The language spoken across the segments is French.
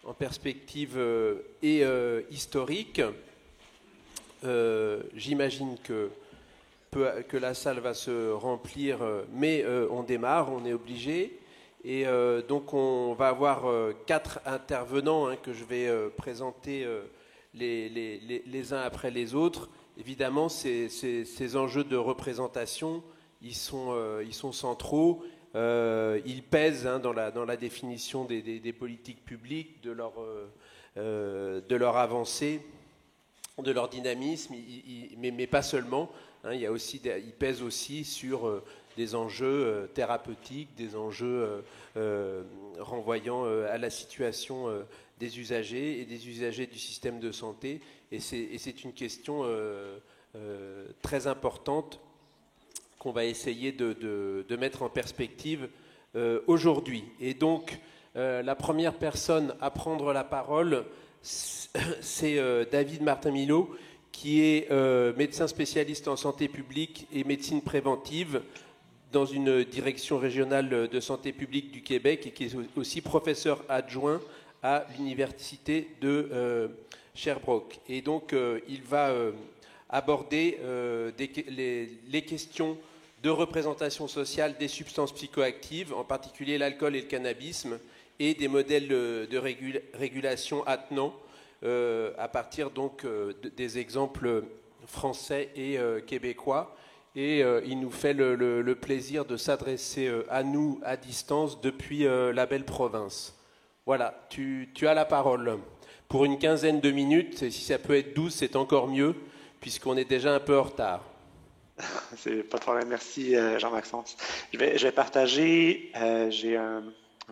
en perspective historique. J'imagine que la salle va se remplir, mais on démarre, on est obligé. Et donc on va avoir 4 intervenants que je vais présenter les uns après les autres. Évidemment, ces enjeux de représentation, ils sont centraux. Ils pèsent dans la définition des politiques publiques, de leur avancée, de leur dynamisme, mais pas seulement. Ils pèsent aussi sur des enjeux thérapeutiques, des enjeux renvoyant à la situation des usagers et des usagers du système de santé. Et c'est une question très importante qu'on va essayer de mettre en perspective aujourd'hui. Et donc, la première personne à prendre la parole, c'est David Martin-Milot, qui est médecin spécialiste en santé publique et médecine préventive dans une direction régionale de santé publique du Québec et qui est aussi professeur adjoint à l'université de Sherbrooke. Et donc, il va aborder les questions de représentation sociale des substances psychoactives, en particulier l'alcool et le cannabis, et des modèles de régulation attenants, à partir donc des exemples français et québécois. Et il nous fait le plaisir de s'adresser à nous à distance depuis la belle province. Voilà, tu as la parole pour une quinzaine de minutes, et si ça peut être 12, c'est encore mieux, puisqu'on est déjà un peu en retard. C'est pas de problème. Merci, Jean-Maxence. Je vais partager, j'ai un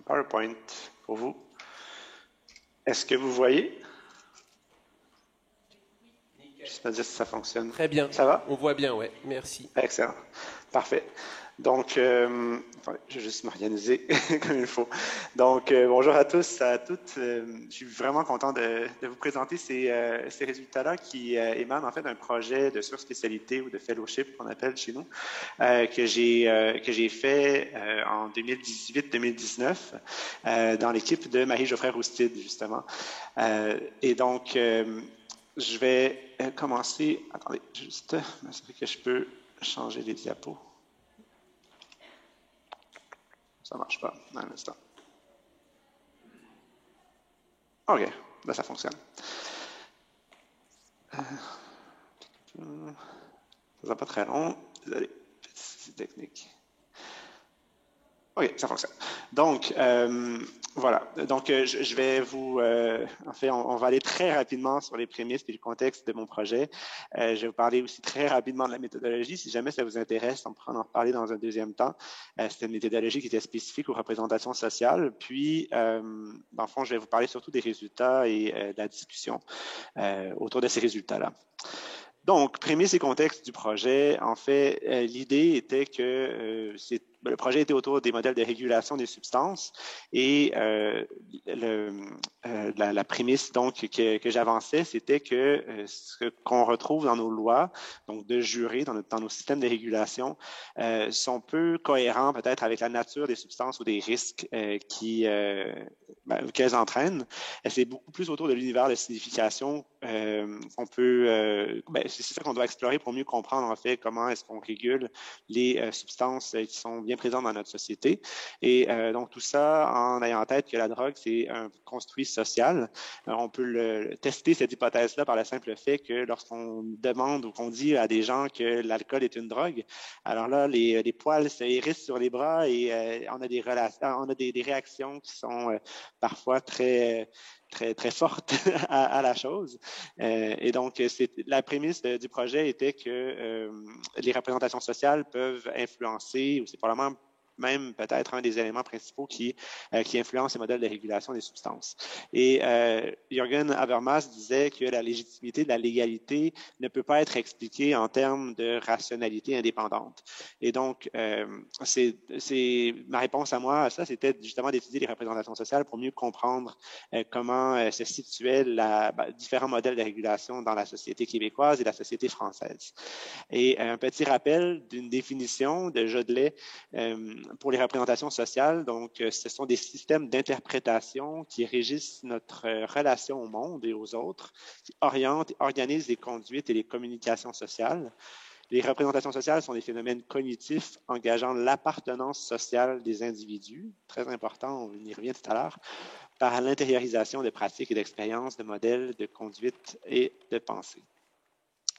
PowerPoint pour vous. Est-ce que vous voyez? Juste me dire si ça fonctionne. Très bien. Ça va? On voit bien, ouais. Merci. Excellent. Parfait. Donc, je vais juste m'organiser comme il faut. Donc, bonjour à tous, à toutes. Je suis vraiment content de vous présenter ces résultats-là qui émanent en fait d'un projet de surspécialité ou de fellowship qu'on appelle chez nous, que j'ai fait en 2018-2019 dans l'équipe de Marie-Geoffrey Roustide, justement. Et donc, je vais commencer. Attendez, juste m'assurer que je peux changer les diapos. Ça ne marche pas dans l'instant. OK, là ça fonctionne. Ça ne va pas très long. Désolé, petite technique. OK, ça fonctionne. Donc, voilà. Donc, je vais vous... en fait, on va aller très rapidement sur les prémices et le contexte de mon projet. Je vais vous parler aussi très rapidement de la méthodologie. Si jamais ça vous intéresse, on pourra en reparler dans un deuxième temps. C'était une méthodologie qui était spécifique aux représentations sociales. Puis, dans le fond, je vais vous parler surtout des résultats et de la discussion autour de ces résultats-là. Donc, prémices et contexte du projet. En fait, l'idée était que le projet était autour des modèles de régulation des substances et la prémisse donc que j'avançais, c'était que ce qu'on retrouve dans nos lois, donc de jurés dans nos systèmes de régulation, sont peu cohérents peut-être avec la nature des substances ou des risques qu'elles entraînent. C'est beaucoup plus autour de l'univers de signification qu'on peut... c'est ça qu'on doit explorer pour mieux comprendre en fait comment est-ce qu'on régule les substances qui sont bien présentes dans notre société. Et donc tout ça en ayant en tête que la drogue, c'est un construit social. On peut tester cette hypothèse-là par le simple fait que lorsqu'on demande ou qu'on dit à des gens que l'alcool est une drogue, alors là, les poils se hérissent sur les bras et on a des réactions qui sont parfois très forte à la chose. Et donc, la prémisse du projet était que les représentations sociales peuvent influencer, ou c'est probablement même peut-être un des éléments principaux qui influence les modèles de régulation des substances. Et Jürgen Habermas disait que la légitimité de la légalité ne peut pas être expliquée en termes de rationalité indépendante. Et donc, ma réponse à moi à ça, c'était justement d'étudier les représentations sociales pour mieux comprendre comment se situaient différents modèles de régulation dans la société québécoise et la société française. Et un petit rappel d'une définition de Jodelet pour les représentations sociales. Donc, ce sont des systèmes d'interprétation qui régissent notre relation au monde et aux autres, qui orientent, organisent les conduites et les communications sociales. Les représentations sociales sont des phénomènes cognitifs engageant l'appartenance sociale des individus, très important, on y revient tout à l'heure, par l'intériorisation de pratiques et d'expériences, de modèles, de conduite et de pensée.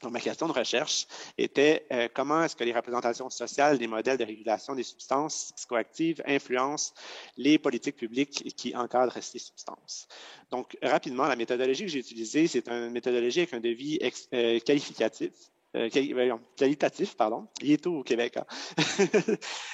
Donc, ma question de recherche était comment est-ce que les représentations sociales des modèles de régulation des substances psychoactives influencent les politiques publiques qui encadrent ces substances. Donc, rapidement, la méthodologie que j'ai utilisée, c'est une méthodologie avec un devis qualitatif. Il est tôt au Québec, hein?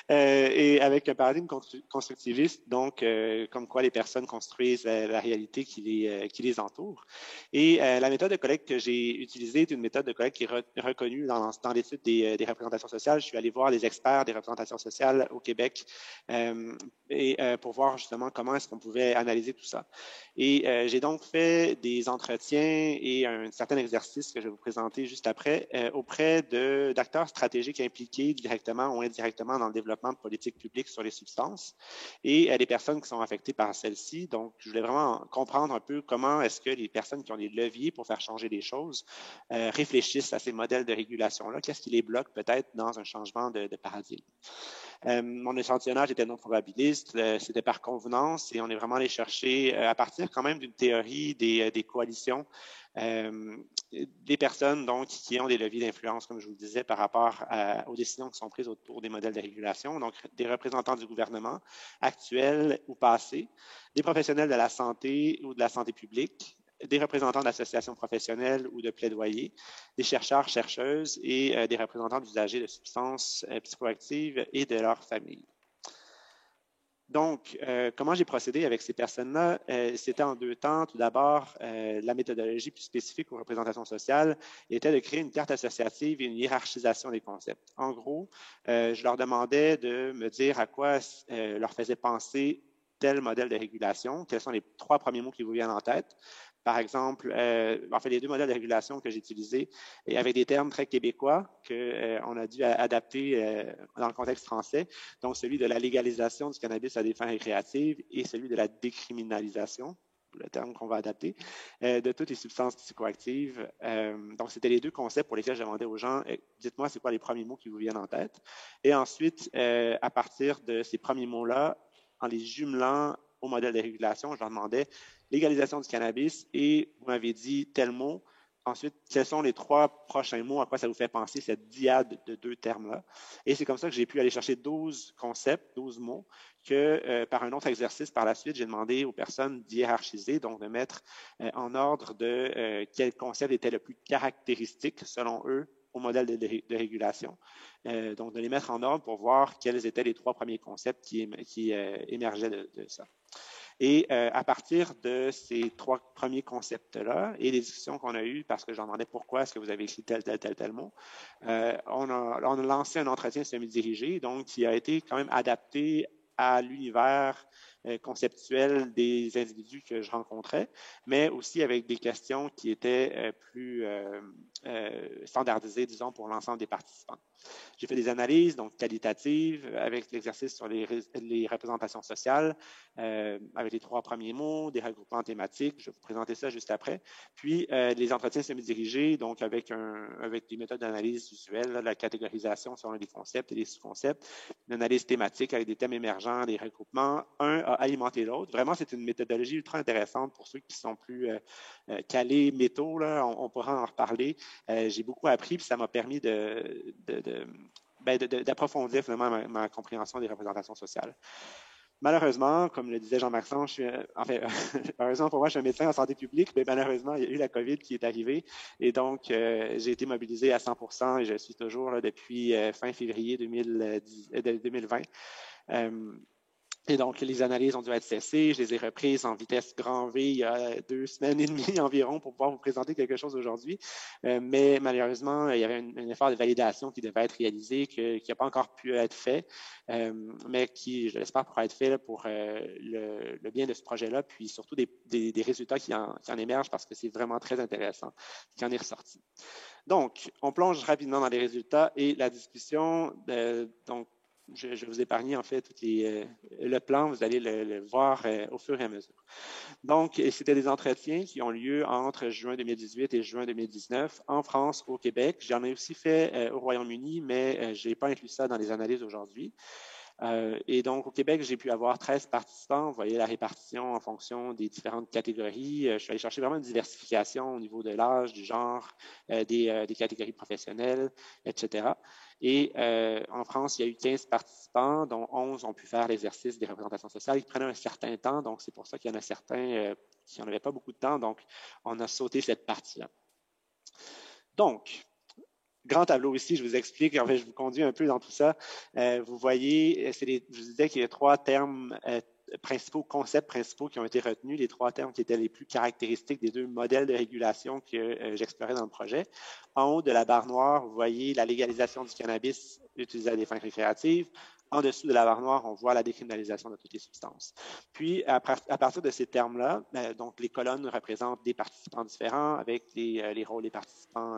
Et avec un paradigme constructiviste, donc comme quoi les personnes construisent la réalité qui les entoure. Et la méthode de collecte que j'ai utilisée est une méthode de collecte qui est reconnue dans l'étude des représentations sociales. Je suis allé voir les experts des représentations sociales au Québec pour voir justement comment est-ce qu'on pouvait analyser tout ça. Et j'ai donc fait des entretiens et un certain exercice que je vais vous présenter juste après auprès d'acteurs stratégiques impliqués directement ou indirectement dans le développement de politiques publiques sur les substances et les personnes qui sont affectées par celles-ci. Donc, je voulais vraiment comprendre un peu comment est-ce que les personnes qui ont des leviers pour faire changer les choses réfléchissent à ces modèles de régulation-là. Qu'est-ce qui les bloque peut-être dans un changement de paradigme? Mon échantillonnage était non probabiliste, c'était par convenance et on est vraiment allé chercher, à partir quand même d'une théorie des coalitions, des personnes donc qui ont des leviers d'influence, comme je vous le disais, par rapport aux décisions qui sont prises autour des modèles de régulation, donc des représentants du gouvernement actuels ou passés, des professionnels de la santé ou de la santé publique, des représentants d'associations professionnelles ou de plaidoyer, des chercheurs, chercheuses et des représentants d'usagers de substances psychoactives et de leurs familles. Donc, comment j'ai procédé avec ces personnes-là? C'était en deux temps. Tout d'abord, la méthodologie plus spécifique aux représentations sociales était de créer une carte associative et une hiérarchisation des concepts. En gros, je leur demandais de me dire à quoi leur faisait penser tel modèle de régulation, quels sont les 3 premiers mots qui vous viennent en tête. Par exemple, les 2 modèles de régulation que j'ai utilisés, et avec des termes très québécois qu'on a dû adapter dans le contexte français, donc celui de la légalisation du cannabis à des fins récréatives et celui de la décriminalisation, le terme qu'on va adapter, de toutes les substances psychoactives. Donc, c'était les 2 concepts pour lesquels je demandais aux gens, dites-moi c'est quoi les premiers mots qui vous viennent en tête. Et ensuite, à partir de ces premiers mots-là, en les jumelant au modèle de régulation, je leur demandais légalisation du cannabis et vous m'avez dit tel mot. Ensuite, quels sont les 3 prochains mots, à quoi ça vous fait penser, cette dyade de 2 termes-là. Et c'est comme ça que j'ai pu aller chercher 12 concepts, 12 mots, que par un autre exercice par la suite, j'ai demandé aux personnes d'hiérarchiser, donc de mettre en ordre de quel concept était le plus caractéristique, selon eux, au modèle de régulation. Donc, de les mettre en ordre pour voir quels étaient les 3 premiers concepts qui émergeaient de ça. Et à partir de ces 3 premiers concepts-là et les discussions qu'on a eues, parce que je leur demandais pourquoi est-ce que vous avez écrit tel mot, on a lancé un entretien semi-dirigé, donc qui a été quand même adapté à l'univers conceptuel des individus que je rencontrais, mais aussi avec des questions qui étaient plus standardisées, disons, pour l'ensemble des participants. J'ai fait des analyses donc qualitatives avec l'exercice sur les représentations sociales, avec les 3 premiers mots, des regroupements thématiques. Je vais vous présenter ça juste après. Puis les entretiens semi-dirigés, donc avec des méthodes d'analyse visuelle, la catégorisation selon les concepts et les sous-concepts, une analyse thématique avec des thèmes émergents, des regroupements. Un a alimenté l'autre. Vraiment, c'est une méthodologie ultra intéressante pour ceux qui sont plus calés métaux. Là, on pourra en reparler. J'ai beaucoup appris, puis ça m'a permis d'approfondir finalement ma compréhension des représentations sociales. Malheureusement, comme le disait Jean-Maxence, heureusement pour moi, je suis un médecin en santé publique, mais malheureusement, il y a eu la COVID qui est arrivée et donc j'ai été mobilisé à 100% et je suis toujours là depuis fin février 2020. Et donc, les analyses ont dû être cessées. Je les ai reprises en vitesse grand V il y a 2 semaines et demie environ pour pouvoir vous présenter quelque chose aujourd'hui. Mais malheureusement, il y avait un effort de validation qui devait être réalisé, qui n'a pas encore pu être fait, mais qui, je l'espère, pourra être fait là, pour le bien de ce projet-là, puis surtout des résultats qui en émergent parce que c'est vraiment très intéressant ce qui en est ressorti. Donc, on plonge rapidement dans les résultats et la discussion. Donc, je vais vous épargner en fait le plan, vous allez le voir au fur et à mesure. Donc, c'était des entretiens qui ont lieu entre juin 2018 et juin 2019 en France, au Québec. J'en ai aussi fait au Royaume-Uni, mais je n'ai pas inclus ça dans les analyses aujourd'hui. Et donc, au Québec, j'ai pu avoir 13 participants. Vous voyez la répartition en fonction des différentes catégories. Je suis allé chercher vraiment une diversification au niveau de l'âge, du genre, des catégories professionnelles, etc. Et en France, il y a eu 15 participants, dont 11 ont pu faire l'exercice des représentations sociales. Ils prenaient un certain temps, donc c'est pour ça qu'il y en a certains qui n'en avaient pas beaucoup de temps. Donc, on a sauté cette partie-là. Donc, grand tableau ici, je vous explique, en fait, je vous conduis un peu dans tout ça. Vous voyez, je vous disais qu'il y a 3 termes principaux, concepts principaux qui ont été retenus, les 3 termes qui étaient les plus caractéristiques des 2 modèles de régulation que j'explorais dans le projet. En haut de la barre noire, vous voyez la légalisation du cannabis utilisé à des fins récréatives. En dessous de la barre noire, on voit la décriminalisation de toutes les substances. Puis, à partir de ces termes-là, donc les colonnes représentent des participants différents avec les rôles des participants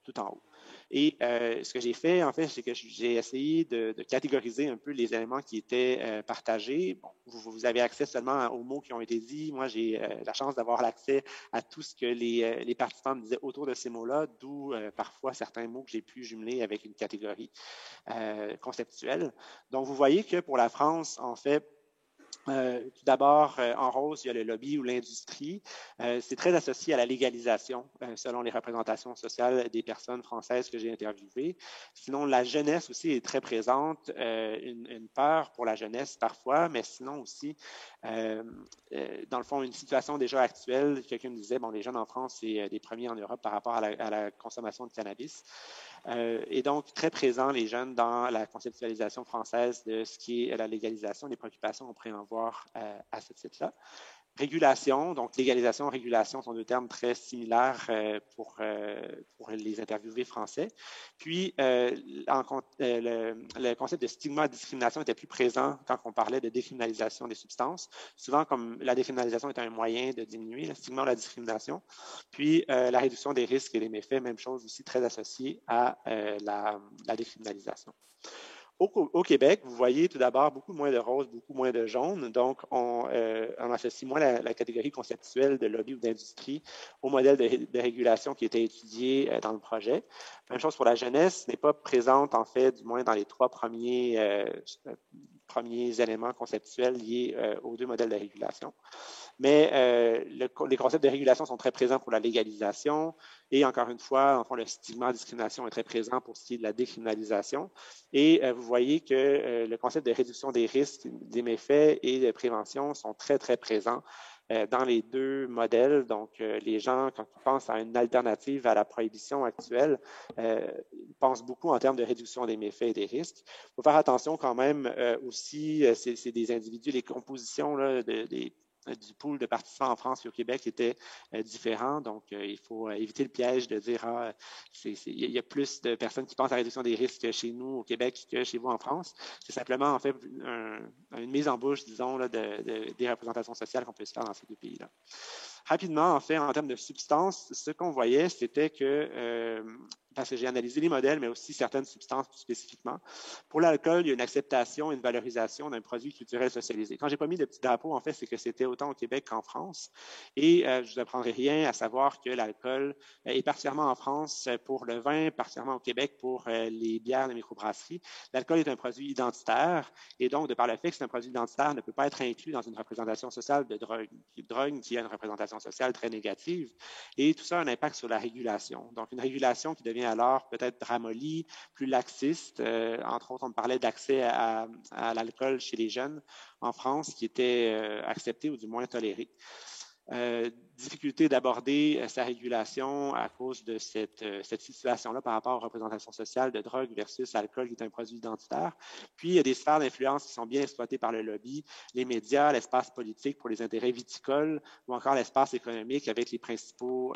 tout en haut. Et ce que j'ai fait, en fait, c'est que j'ai essayé de catégoriser un peu les éléments qui étaient partagés. Bon, vous avez accès seulement aux mots qui ont été dits. Moi, j'ai la chance d'avoir l'accès à tout ce que les participants me disaient autour de ces mots-là, d'où parfois certains mots que j'ai pu jumeler avec une catégorie conceptuelle. Donc, vous voyez que pour la France, en fait, tout d'abord, en rose, il y a le lobby ou l'industrie. C'est très associé à la légalisation, selon les représentations sociales des personnes françaises que j'ai interviewées. Sinon, la jeunesse aussi est très présente, une peur pour la jeunesse parfois, mais sinon aussi, dans le fond, une situation déjà actuelle. Quelqu'un me disait, bon, les jeunes en France, c'est des premiers en Europe par rapport à la consommation de cannabis. Et donc, très présents, les jeunes, dans la conceptualisation française de ce qui est la légalisation, les préoccupations qu'on pourrait en voir à ce titre-là. Régulation, donc légalisation, régulation sont 2 termes très similaires pour les interviewés français. Puis, le concept de stigma de discrimination était plus présent quand on parlait de décriminalisation des substances. Souvent, comme la décriminalisation est un moyen de diminuer le stigma ou la discrimination. Puis, la réduction des risques et des méfaits, même chose aussi très associée à la décriminalisation. Au Québec, vous voyez tout d'abord beaucoup moins de rose, beaucoup moins de jaune. Donc, on associe moins la catégorie conceptuelle de lobby ou d'industrie au modèle de régulation qui était étudié dans le projet. Même chose pour la jeunesse, n'est pas présente en fait, du moins dans les 3 premiers éléments conceptuels liés aux 2 modèles de régulation. Mais les concepts de régulation sont très présents pour la légalisation. Et encore une fois, en fond, le stigma de discrimination est très présent pour ce qui est de la décriminalisation. Et vous voyez que le concept de réduction des risques, des méfaits et de prévention sont très, très présents dans les 2 modèles. Donc, les gens, quand ils pensent à une alternative à la prohibition actuelle, ils pensent beaucoup en termes de réduction des méfaits et des risques. Il faut faire attention quand même aussi, c'est des individus, les compositions là, du pool de participants en France et au Québec était différent. Donc, il faut éviter le piège de dire il y a plus de personnes qui pensent à la réduction des risques chez nous au Québec que chez vous en France. C'est simplement, en fait, une mise en bouche, disons, là, des représentations sociales qu'on peut se faire dans ces 2 pays-là. Rapidement, en fait, en termes de substances, ce qu'on voyait, c'était que, parce que j'ai analysé les modèles, mais aussi certaines substances plus spécifiquement, pour l'alcool, il y a une acceptation, une valorisation d'un produit culturel socialisé. Quand j'ai pas mis de petit drapeau, en fait, c'est que c'était autant au Québec qu'en France. Et je ne vous apprendrai rien à savoir que l'alcool est partiellement en France pour le vin, partiellement au Québec pour les bières de microbrasserie. L'alcool est un produit identitaire, et donc, de par le fait que c'est un produit identitaire, ne peut pas être inclus dans une représentation sociale de drogue qui a une représentation sociale très négative. Et tout ça a un impact sur la régulation. Donc, une régulation qui devient alors peut-être ramollie, plus laxiste. Entre autres, on me parlait d'accès à l'alcool chez les jeunes en France qui était accepté ou du moins toléré. Difficulté d'aborder sa régulation à cause de cette situation-là par rapport aux représentations sociales de drogue versus l'alcool qui est un produit identitaire. Puis, il y a des sphères d'influence qui sont bien exploitées par le lobby, les médias, l'espace politique pour les intérêts viticoles ou encore l'espace économique avec les principaux,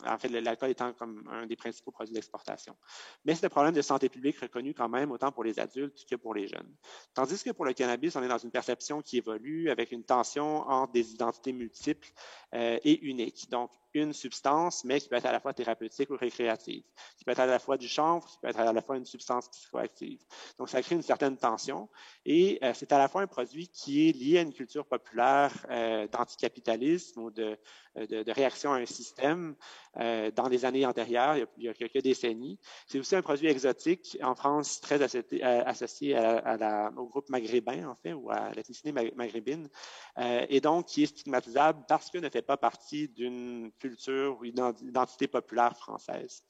en fait, l'alcool étant comme un des principaux produits d'exportation. Mais c'est un problème de santé publique reconnu quand même autant pour les adultes que pour les jeunes. Tandis que pour le cannabis, on est dans une perception qui évolue avec une tension entre des identités multiples et uniques. Donc, une substance, mais qui peut être à la fois thérapeutique ou récréative, qui peut être à la fois du chanvre, qui peut être à la fois une substance psychoactive. Donc, ça crée une certaine tension et c'est à la fois un produit qui est lié à une culture populaire d'anticapitalisme ou de réaction à un système dans les années antérieures, il y a quelques décennies. C'est aussi un produit exotique en France très associé au groupe maghrébin, en fait, ou à l'ethnicité maghrébine, et donc qui est stigmatisable parce qu'il ne fait pas partie d'une culture ou identité populaire française.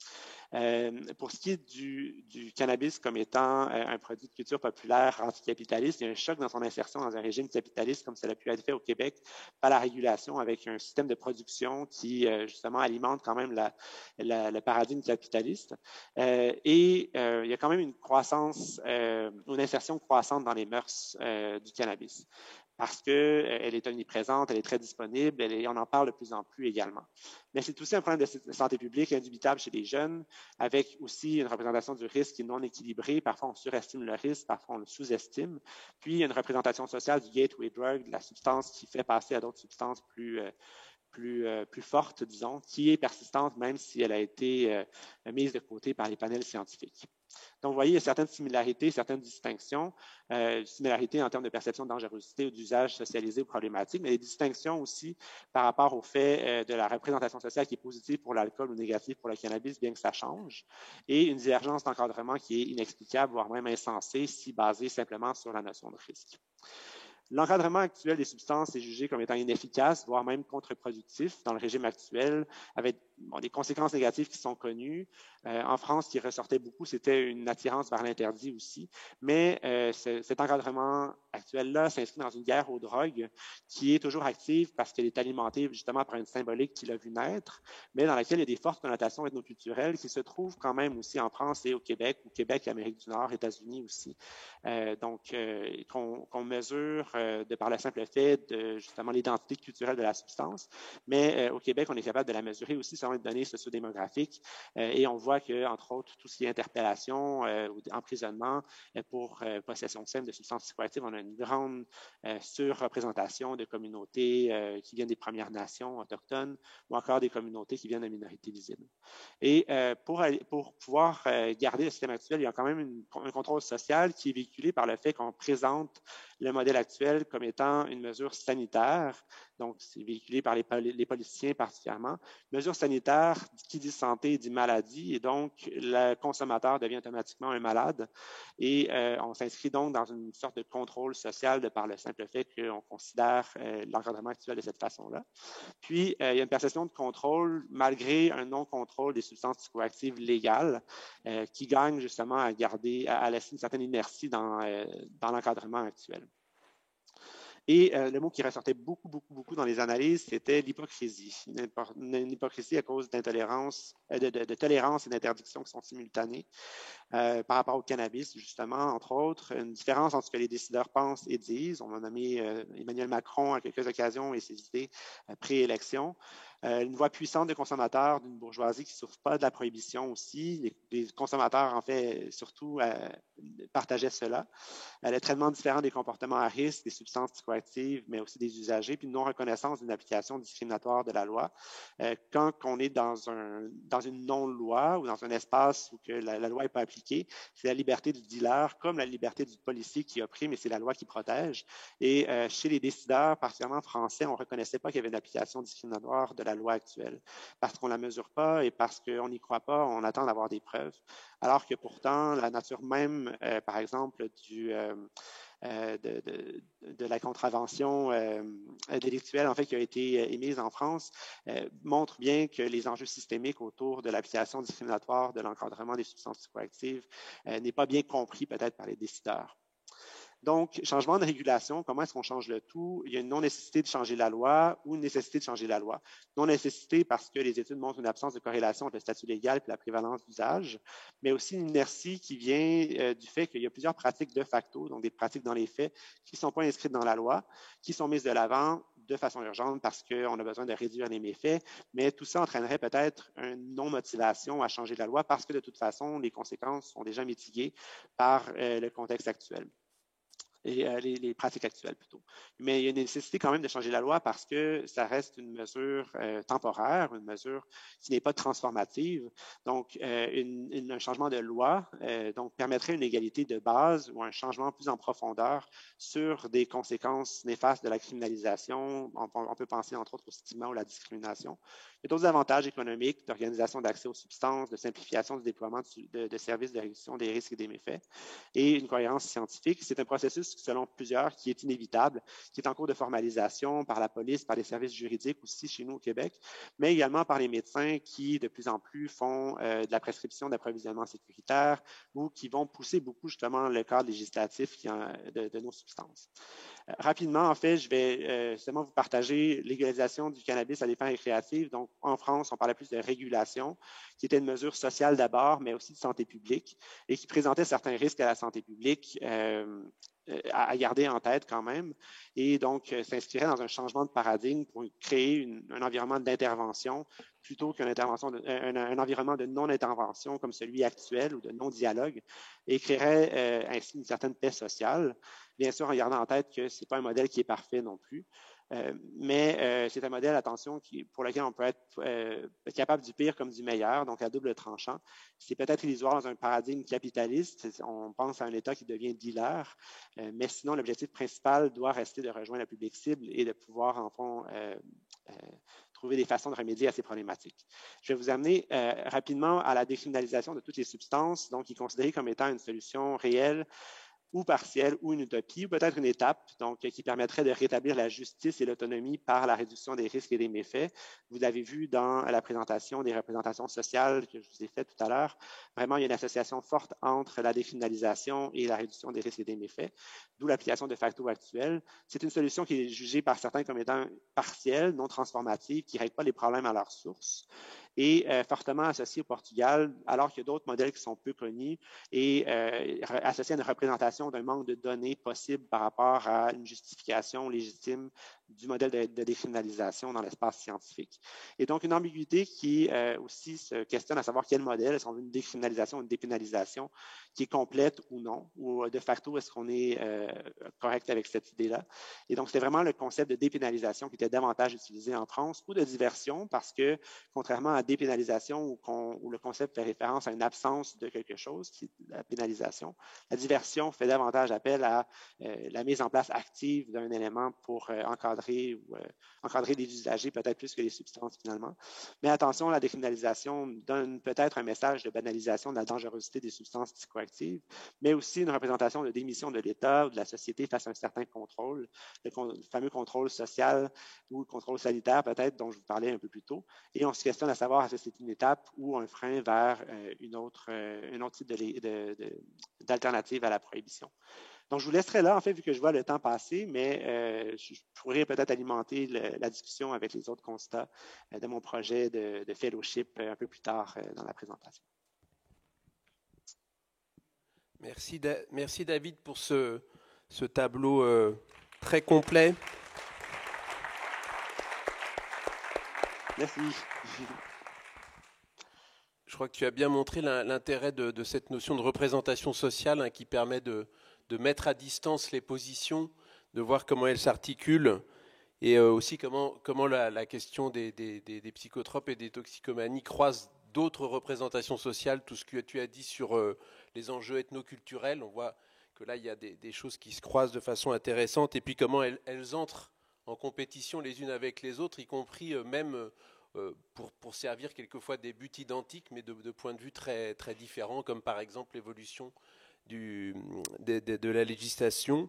Pour ce qui est du cannabis comme étant un produit de culture populaire anticapitaliste, il y a un choc dans son insertion dans un régime capitaliste comme cela a pu être fait au Québec par la régulation avec un système de production qui justement alimente quand même le paradigme capitaliste. Il y a quand même une croissance, une insertion croissante dans les mœurs du cannabis parce qu'elle est omniprésente, elle est très disponible, on en parle de plus en plus également. Mais c'est aussi un problème de santé publique indubitable chez les jeunes, avec aussi une représentation du risque qui est non équilibrée. Parfois, on surestime le risque, parfois, on le sous-estime. Puis, il y a une représentation sociale du gateway drug, de la substance qui fait passer à d'autres substances plus forte, disons, qui est persistante même si elle a été mise de côté par les panels scientifiques. Donc, vous voyez, il y a certaines similarités, certaines distinctions, similarités en termes de perception de dangerosité ou d'usage socialisé ou problématique, mais des distinctions aussi par rapport au fait de la représentation sociale qui est positive pour l'alcool ou négative pour le cannabis, bien que ça change, et une divergence d'encadrement qui est inexplicable, voire même insensée, si basée simplement sur la notion de risque. L'encadrement actuel des substances est jugé comme étant inefficace, voire même contre-productif dans le régime actuel, avec des conséquences négatives qui sont connues. En France, ce qui ressortait beaucoup, c'était une attirance vers l'interdit aussi. Mais cet encadrement actuel-là s'inscrit dans une guerre aux drogues qui est toujours active parce qu'elle est alimentée justement par une symbolique qui l'a vu naître, mais dans laquelle il y a des fortes connotations ethnoculturelles qui se trouvent quand même aussi en France et au Québec, Amérique du Nord, États-Unis aussi. Qu'on mesure de par le simple fait de justement l'identité culturelle de la substance. Mais au Québec, on est capable de la mesurer aussi selon les données sociodémographiques et on voit que, entre autres, tout ce qui est interpellation ou emprisonnement pour possession simple de substances psychoactives, on a une grande surreprésentation de communautés qui viennent des Premières Nations autochtones ou encore des communautés qui viennent de minorités visibles. Et pour pouvoir garder le système actuel, il y a quand même un contrôle social qui est véhiculé par le fait qu'on présente le modèle actuel comme étant une mesure sanitaire. Donc, c'est véhiculé par les politiciens particulièrement. Mesure sanitaire, qui dit santé, dit maladie, et donc le consommateur devient automatiquement un malade. Et on s'inscrit donc dans une sorte de contrôle social de par le simple fait qu'on considère l'encadrement actuel de cette façon-là. Puis, il y a une perception de contrôle malgré un non-contrôle des substances psychoactives légales qui gagne justement à laisser une certaine inertie dans l'encadrement actuel. Et le mot qui ressortait beaucoup dans les analyses, c'était l'hypocrisie. Une hypocrisie à cause d'intolérance, de tolérance et d'interdiction qui sont simultanées par rapport au cannabis, justement, entre autres. Une différence entre ce que les décideurs pensent et disent. On a nommé Emmanuel Macron à quelques occasions et ses idées pré-élection. Une voix puissante des consommateurs d'une bourgeoisie qui ne souffre pas de la prohibition aussi. Les consommateurs, en fait, surtout, partageaient cela. Le traitement différent des comportements à risque, des substances psychoactives, mais aussi des usagers, puis une non-reconnaissance d'une application discriminatoire de la loi. Quand on est dans une non-loi ou dans un espace où que la loi n'est pas appliquée, c'est la liberté du dealer comme la liberté du policier qui opprime, mais c'est la loi qui protège. Et chez les décideurs, particulièrement français, on ne reconnaissait pas qu'il y avait une application discriminatoire de la loi actuelle parce qu'on ne la mesure pas et parce qu'on n'y croit pas, on attend d'avoir des preuves. Alors que pourtant, la nature même, par exemple, de la contravention délictuelle en fait, qui a été émise en France montre bien que les enjeux systémiques autour de l'application discriminatoire de l'encadrement des substances psychoactives n'est pas bien compris peut-être par les décideurs. Donc, changement de régulation, comment est-ce qu'on change le tout? Il y a une non-nécessité de changer la loi ou une nécessité de changer la loi. Non-nécessité parce que les études montrent une absence de corrélation entre le statut légal et la prévalence d'usage, mais aussi une inertie qui vient du fait qu'il y a plusieurs pratiques de facto, donc des pratiques dans les faits, qui ne sont pas inscrites dans la loi, qui sont mises de l'avant de façon urgente parce qu'on a besoin de réduire les méfaits, mais tout ça entraînerait peut-être une non-motivation à changer la loi parce que de toute façon, les conséquences sont déjà mitiguées par le contexte actuel. et les pratiques actuelles plutôt. Mais il y a une nécessité quand même de changer la loi parce que ça reste une mesure temporaire, une mesure qui n'est pas transformative. Donc, un changement de loi donc, permettrait une égalité de base ou un changement plus en profondeur sur des conséquences néfastes de la criminalisation. On peut penser entre autres au stigma ou la discrimination. Il y a d'autres avantages économiques, d'organisation d'accès aux substances, de simplification du déploiement de services de réduction des risques et des méfaits, et une cohérence scientifique. C'est un processus, selon plusieurs, qui est inévitable, qui est en cours de formalisation par la police, par les services juridiques aussi chez nous au Québec, mais également par les médecins qui, de plus en plus, font de la prescription d'approvisionnement sécuritaire ou qui vont pousser beaucoup justement le cadre législatif de nos substances. Rapidement, en fait, je vais seulement vous partager l'égalisation du cannabis à des fins récréatives. Donc, en France, on parlait plus de régulation, qui était une mesure sociale d'abord, mais aussi de santé publique, et qui présentait certains risques à la santé publique à garder en tête quand même, et donc s'inscrirait dans un changement de paradigme pour créer un environnement d'intervention plutôt un environnement de non-intervention comme celui actuel ou de non-dialogue, et créerait ainsi une certaine paix sociale. Bien sûr, en gardant en tête que ce n'est pas un modèle qui est parfait non plus, mais c'est un modèle, attention, pour lequel on peut être capable du pire comme du meilleur, donc à double tranchant. C'est peut-être illusoire dans un paradigme capitaliste, on pense à un État qui devient dealer, mais sinon, l'objectif principal doit rester de rejoindre le public cible et de pouvoir, en fond, trouver des façons de remédier à ces problématiques. Je vais vous amener rapidement à la décriminalisation de toutes les substances, donc qui est considérée comme étant une solution réelle ou partielle, ou une utopie, ou peut-être une étape, donc qui permettrait de rétablir la justice et l'autonomie par la réduction des risques et des méfaits. Vous l'avez vu dans la présentation des représentations sociales que je vous ai faites tout à l'heure. Vraiment, il y a une association forte entre la décriminalisation et la réduction des risques et des méfaits, d'où l'application de facto actuelle. C'est une solution qui est jugée par certains comme étant partielle, non transformative, qui ne règle pas les problèmes à leur source, et fortement associée au Portugal, alors qu'il y a d'autres modèles qui sont peu connus et associés à une représentation d'un manque de données possible par rapport à une justification légitime du modèle de décriminalisation dans l'espace scientifique. Et donc, une ambiguïté qui aussi se questionne à savoir quel modèle, est-ce qu'on veut une décriminalisation ou une dépénalisation qui est complète ou non, ou de facto, est-ce qu'on est correct avec cette idée-là. Et donc, c'était vraiment le concept de dépénalisation qui était davantage utilisé en France, ou de diversion, parce que, contrairement à dépénalisation, où le concept fait référence à une absence de quelque chose, qui est la pénalisation, la diversion fait davantage appel à la mise en place active d'un élément pour encadrer les usagers, peut-être plus que les substances finalement. Mais attention, la décriminalisation donne peut-être un message de banalisation de la dangerosité des substances psychoactives, mais aussi une représentation de démission de l'État ou de la société face à un certain contrôle, le fameux contrôle social ou le contrôle sanitaire peut-être dont je vous parlais un peu plus tôt. Et on se questionne à savoir si c'est une étape ou un frein vers un autre type d'alternative à la prohibition. Donc, je vous laisserai là, en fait, vu que je vois le temps passer, mais je pourrais peut-être alimenter la discussion avec les autres constats de mon projet de fellowship un peu plus tard dans la présentation. Merci David pour ce tableau très complet. Merci. Je crois que tu as bien montré l'intérêt de cette notion de représentation sociale qui permet de mettre à distance les positions, de voir comment elles s'articulent, et aussi comment la question des psychotropes et des toxicomanies croise d'autres représentations sociales. Tout ce que tu as dit sur les enjeux ethnoculturels, on voit que là, il y a des choses qui se croisent de façon intéressante, et puis comment elles entrent en compétition les unes avec les autres, y compris même pour servir quelquefois des buts identiques, mais de points de vue très, très différents, comme par exemple l'évolution de la législation.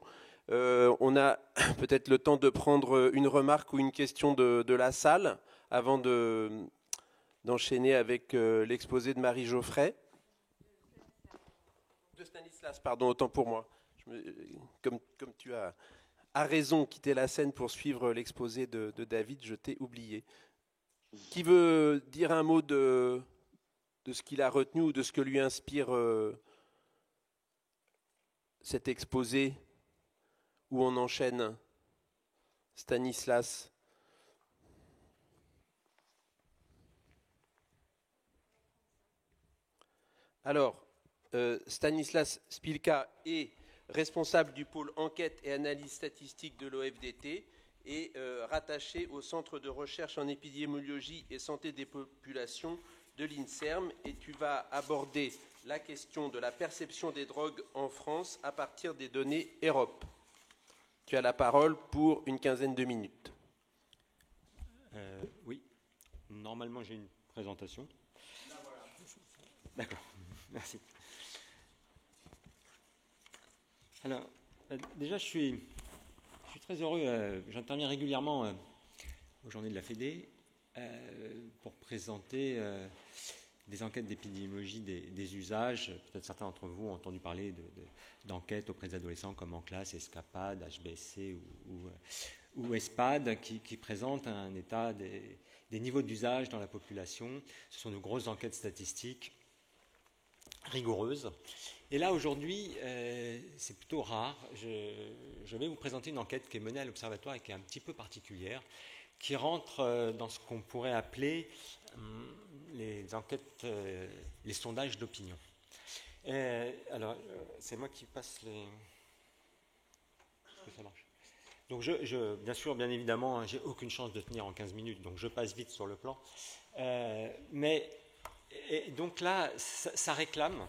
On a peut-être le temps de prendre une remarque ou une question de la salle avant d'enchaîner avec l'exposé de Marie Geoffray. De Stanislas, pardon, autant pour moi. Comme tu as raison quitté la scène pour suivre l'exposé de David, je t'ai oublié. Qui veut dire un mot de ce qu'il a retenu ou de ce que lui inspire cet exposé où on enchaîne? Stanislas. Alors, Stanislas Spilka est responsable du pôle enquête et analyse statistique de l'OFDT et rattaché au Centre de recherche en épidémiologie et santé des populations de l'INSERM. Et tu vas aborder la question de la perception des drogues en France à partir des données EROP. Tu as la parole pour une quinzaine de minutes. Oui, normalement j'ai une présentation. Là, voilà. D'accord, merci. Alors, déjà je suis très heureux, j'interviens régulièrement aux journées de la FEDE pour présenter des enquêtes d'épidémiologie des usages. Peut-être certains d'entre vous ont entendu parler d'enquêtes auprès des adolescents comme ENCLAS, ESCAPAD, HBSC ou ESPAD qui présentent un état des niveaux d'usage dans la population. Ce sont de grosses enquêtes statistiques rigoureuses. Et là, aujourd'hui, c'est plutôt rare. Je vais vous présenter une enquête qui est menée à l'Observatoire et qui est un petit peu particulière, qui rentre dans ce qu'on pourrait appeler les enquêtes, les sondages d'opinion. Alors, c'est moi qui passe les... Est-ce que ça marche ? Donc, bien sûr, bien évidemment, j'ai aucune chance de tenir en 15 minutes, donc je passe vite sur le plan. Donc là, ça réclame,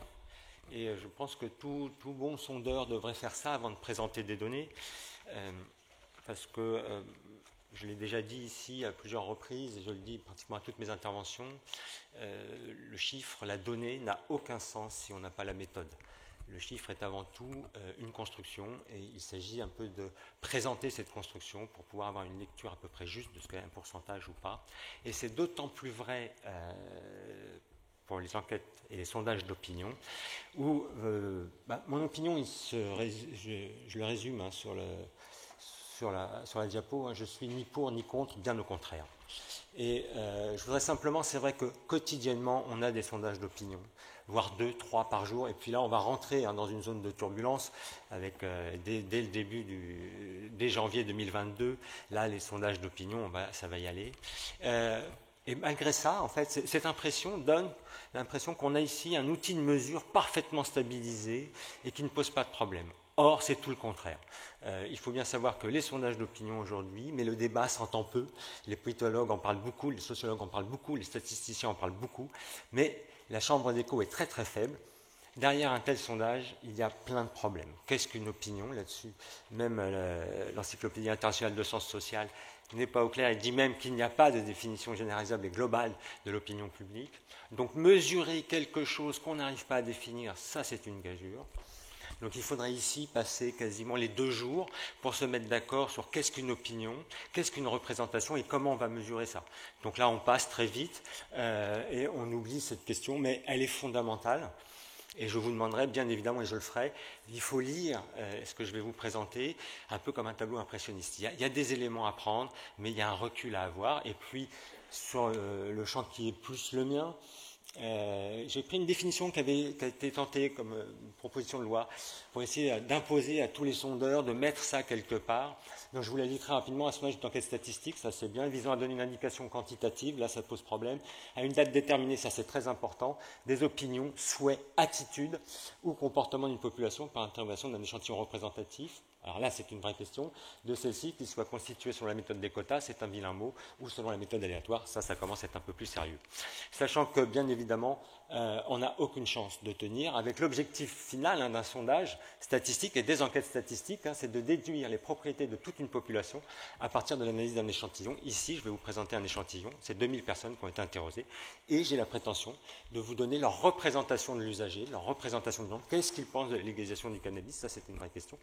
et je pense que tout bon sondeur devrait faire ça avant de présenter des données, parce que... je l'ai déjà dit ici à plusieurs reprises, et je le dis pratiquement à toutes mes interventions, le chiffre, la donnée n'a aucun sens si on n'a pas la méthode. Le chiffre est avant tout une construction, et il s'agit un peu de présenter cette construction pour pouvoir avoir une lecture à peu près juste de ce qu'est un pourcentage ou pas. Et c'est d'autant plus vrai pour les enquêtes et les sondages d'opinion, où mon opinion, je le résume sur la diapo, je suis ni pour ni contre, bien au contraire. Et je voudrais simplement, c'est vrai que quotidiennement, on a des sondages d'opinion, voire 2, 3 par jour, et puis là, on va rentrer dans une zone de turbulence avec, dès le début, dès janvier 2022, là, les sondages d'opinion, ça va y aller. Et malgré ça, en fait, cette impression donne l'impression qu'on a ici un outil de mesure parfaitement stabilisé et qui ne pose pas de problème. Or, c'est tout le contraire. Il faut bien savoir que les sondages d'opinion aujourd'hui, mais le débat s'entend peu, les politologues en parlent beaucoup, les sociologues en parlent beaucoup, les statisticiens en parlent beaucoup, mais la chambre d'écho est très très faible. Derrière un tel sondage, il y a plein de problèmes. Qu'est-ce qu'une opinion là-dessus? Même l'Encyclopédie internationale de sciences sociales n'est pas au clair et dit même qu'il n'y a pas de définition généralisable et globale de l'opinion publique. Donc mesurer quelque chose qu'on n'arrive pas à définir, ça c'est une gageure. Donc il faudrait ici passer quasiment les 2 jours pour se mettre d'accord sur qu'est-ce qu'une opinion, qu'est-ce qu'une représentation et comment on va mesurer ça. Donc là on passe très vite et on oublie cette question, mais elle est fondamentale. Et je vous demanderai, bien évidemment, et je le ferai, il faut lire ce que je vais vous présenter, un peu comme un tableau impressionniste. Il y a des éléments à prendre, mais il y a un recul à avoir. Et puis, sur le champ qui est plus le mien, j'ai pris une définition qui a été tentée comme proposition de loi pour essayer d'imposer à tous les sondeurs de mettre ça quelque part. Donc je vous la lis très rapidement. Un sondage d'enquête statistique, ça c'est bien, visant à donner une indication quantitative, là ça pose problème, à une date déterminée, ça c'est très important, des opinions, souhaits, attitudes ou comportements d'une population par intervention d'un échantillon représentatif. Alors là, c'est une vraie question. De celle-ci, qu'il soit constitué selon la méthode des quotas, c'est un vilain mot, ou selon la méthode aléatoire, ça commence à être un peu plus sérieux. Sachant que, bien évidemment, on n'a aucune chance de tenir, avec l'objectif final d'un sondage statistique et des enquêtes statistiques, c'est de déduire les propriétés de toute une population à partir de l'analyse d'un échantillon. Ici, je vais vous présenter un échantillon, c'est 2000 personnes qui ont été interrogées, et j'ai la prétention de vous donner leur représentation de l'usager, leur représentation de l'homme, qu'est-ce qu'ils pensent de la légalisation du cannabis, ça c'est une vraie question.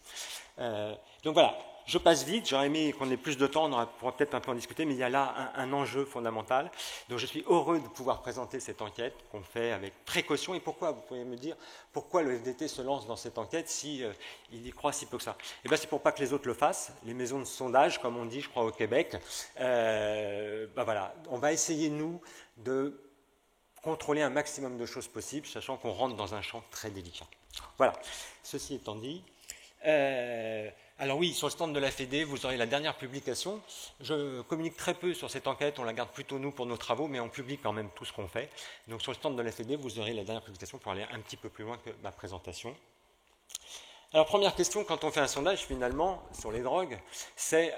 Donc voilà, je passe vite, j'aurais aimé qu'on ait plus de temps, on pourra peut-être un peu en discuter, mais il y a là un enjeu fondamental. Donc je suis heureux de pouvoir présenter cette enquête qu'on fait avec précaution. Et pourquoi? Vous pouvez me dire, pourquoi le FDT se lance dans cette enquête si il y croit si peu que ça? Eh bien c'est pour pas que les autres le fassent, les maisons de sondage, comme on dit, je crois, au Québec. Voilà, on va essayer, nous, de contrôler un maximum de choses possibles, sachant qu'on rentre dans un champ très délicat. Voilà, ceci étant dit... alors oui, sur le stand de la FEDE, vous aurez la dernière publication. Je communique très peu sur cette enquête, on la garde plutôt nous pour nos travaux, mais on publie quand même tout ce qu'on fait. Donc sur le stand de la FEDE, vous aurez la dernière publication pour aller un petit peu plus loin que ma présentation. Alors, première question, quand on fait un sondage, finalement, sur les drogues, c'est,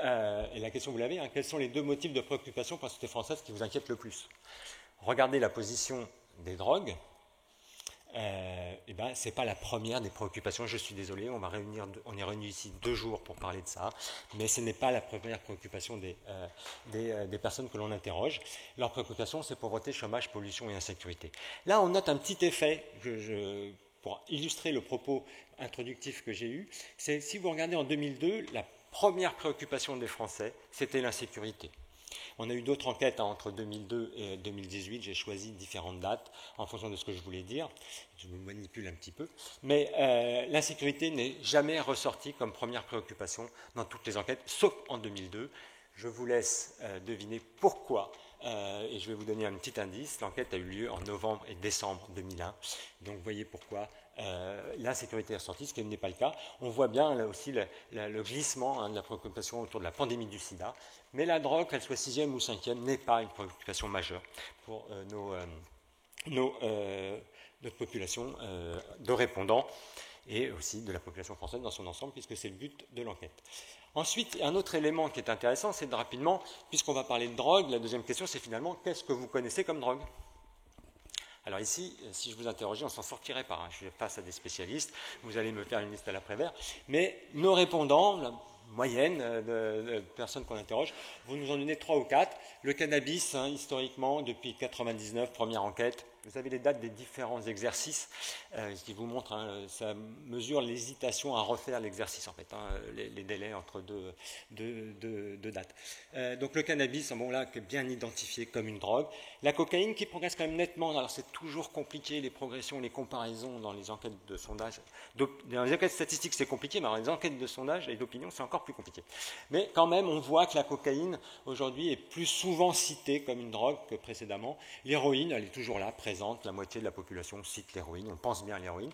et la question vous l'avez, hein, quels sont les 2 motifs de préoccupation pour la société française qui vous inquiètent le plus? Regardez la position des drogues. Ce n'est pas la première des préoccupations, je suis désolé, on est réunis ici 2 jours pour parler de ça, mais ce n'est pas la première préoccupation des personnes que l'on interroge. Leur préoccupation, c'est pauvreté, chômage, pollution et insécurité. Là, on note un petit effet, pour illustrer le propos introductif que j'ai eu, c'est si vous regardez en 2002, la première préoccupation des Français, c'était l'insécurité. On a eu d'autres enquêtes entre 2002 et 2018, j'ai choisi différentes dates en fonction de ce que je voulais dire, je me manipule un petit peu, mais l'insécurité n'est jamais ressortie comme première préoccupation dans toutes les enquêtes, sauf en 2002. Je vous laisse deviner pourquoi, et je vais vous donner un petit indice. L'enquête a eu lieu en novembre et décembre 2001, donc vous voyez pourquoi l'insécurité est ressortie, ce qui n'est pas le cas. On voit bien là aussi le glissement de la préoccupation autour de la pandémie du sida, mais la drogue, qu'elle soit 6e ou 5e, n'est pas une préoccupation majeure pour notre population de répondants et aussi de la population française dans son ensemble, puisque c'est le but de l'enquête. Ensuite, un autre élément qui est intéressant, c'est de rapidement, puisqu'on va parler de drogue, la deuxième question, c'est finalement, qu'est-ce que vous connaissez comme drogue? Alors ici, si je vous interrogeais, on ne s'en sortirait pas. Je suis face à des spécialistes, vous allez me faire une liste à l'après-vert, mais nos répondants, la moyenne de personnes qu'on interroge, vous nous en donnez 3 ou 4. Le cannabis, historiquement, depuis 1999, première enquête. Vous avez les dates des différents exercices, ce qui vous montre, ça mesure l'hésitation à refaire l'exercice, en fait, les délais entre deux dates. Donc le cannabis, bon là, bien identifié comme une drogue. La cocaïne qui progresse quand même nettement, alors c'est toujours compliqué, les progressions, les comparaisons dans les enquêtes de sondage. Dans les enquêtes statistiques, c'est compliqué, mais dans les enquêtes de sondage et d'opinion, c'est encore plus compliqué. Mais quand même, on voit que la cocaïne, aujourd'hui, est plus souvent citée comme une drogue que précédemment. L'héroïne, elle est toujours là, présente, la moitié de la population cite l'héroïne, on pense bien à l'héroïne,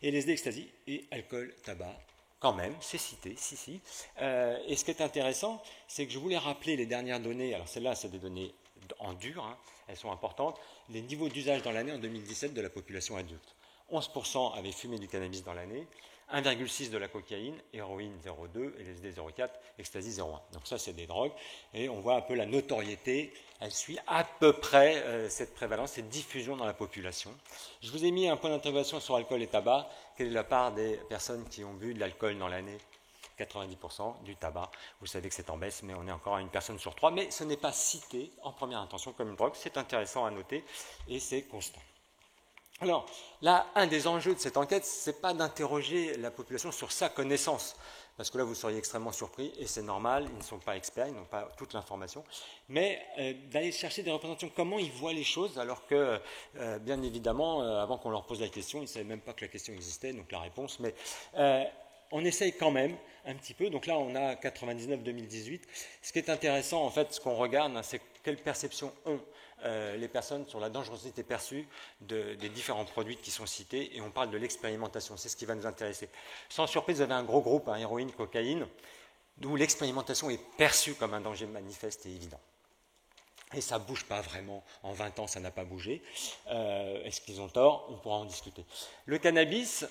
et les ecstasy et alcool, tabac, quand même, c'est cité, si. Et ce qui est intéressant, c'est que je voulais rappeler les dernières données, alors celles-là, c'est des données en dur, elles sont importantes, les niveaux d'usage dans l'année en 2017 de la population adulte. 11% avaient fumé du cannabis dans l'année, 1,6 de la cocaïne, héroïne 0,2, LSD 0,4, ecstasy 0,1. Donc ça, c'est des drogues. Et on voit un peu la notoriété. Elle suit à peu près cette prévalence, cette diffusion dans la population. Je vous ai mis un point d'interrogation sur alcool et tabac. Quelle est la part des personnes qui ont bu de l'alcool dans l'année? 90%, du tabac. Vous savez que c'est en baisse, mais on est encore à 1 personne sur 3. Mais ce n'est pas cité en première intention comme une drogue. C'est intéressant à noter et c'est constant. Alors, là, un des enjeux de cette enquête, ce n'est pas d'interroger la population sur sa connaissance, parce que là, vous seriez extrêmement surpris, et c'est normal, ils ne sont pas experts, ils n'ont pas toute l'information, mais d'aller chercher des représentations, comment ils voient les choses, alors que, bien évidemment, avant qu'on leur pose la question, ils ne savaient même pas que la question existait, donc la réponse, mais on essaye quand même un petit peu, donc là, on a 99-2018. Ce qui est intéressant, en fait, ce qu'on regarde, c'est quelles perceptions ont les personnes sur la dangerosité perçue des différents produits qui sont cités, et on parle de l'expérimentation, c'est ce qui va nous intéresser. Sans surprise, vous avez un gros groupe, héroïne, cocaïne, d'où l'expérimentation est perçue comme un danger manifeste et évident. Et ça ne bouge pas vraiment, en 20 ans ça n'a pas bougé. Est-ce qu'ils ont tort? On pourra en discuter. Le cannabis,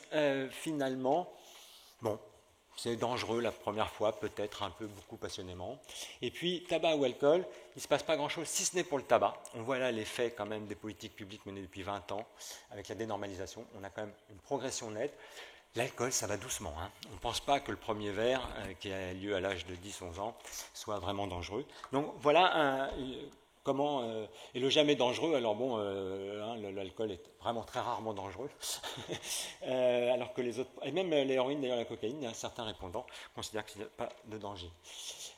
finalement, bon, c'est dangereux la première fois, peut-être un peu, beaucoup passionnément. Et puis, tabac ou alcool, il ne se passe pas grand-chose, si ce n'est pour le tabac. On voit là l'effet quand même des politiques publiques menées depuis 20 ans, avec la dénormalisation. On a quand même une progression nette. L'alcool, ça va doucement. On ne pense pas que le premier verre, qui a lieu à l'âge de 10-11 ans, soit vraiment dangereux. Donc voilà comment, et le jamais dangereux, alors bon, l'alcool est vraiment très rarement dangereux, alors que les autres, et même l'héroïne, d'ailleurs la cocaïne, certains répondants considèrent qu'il n'y a pas de danger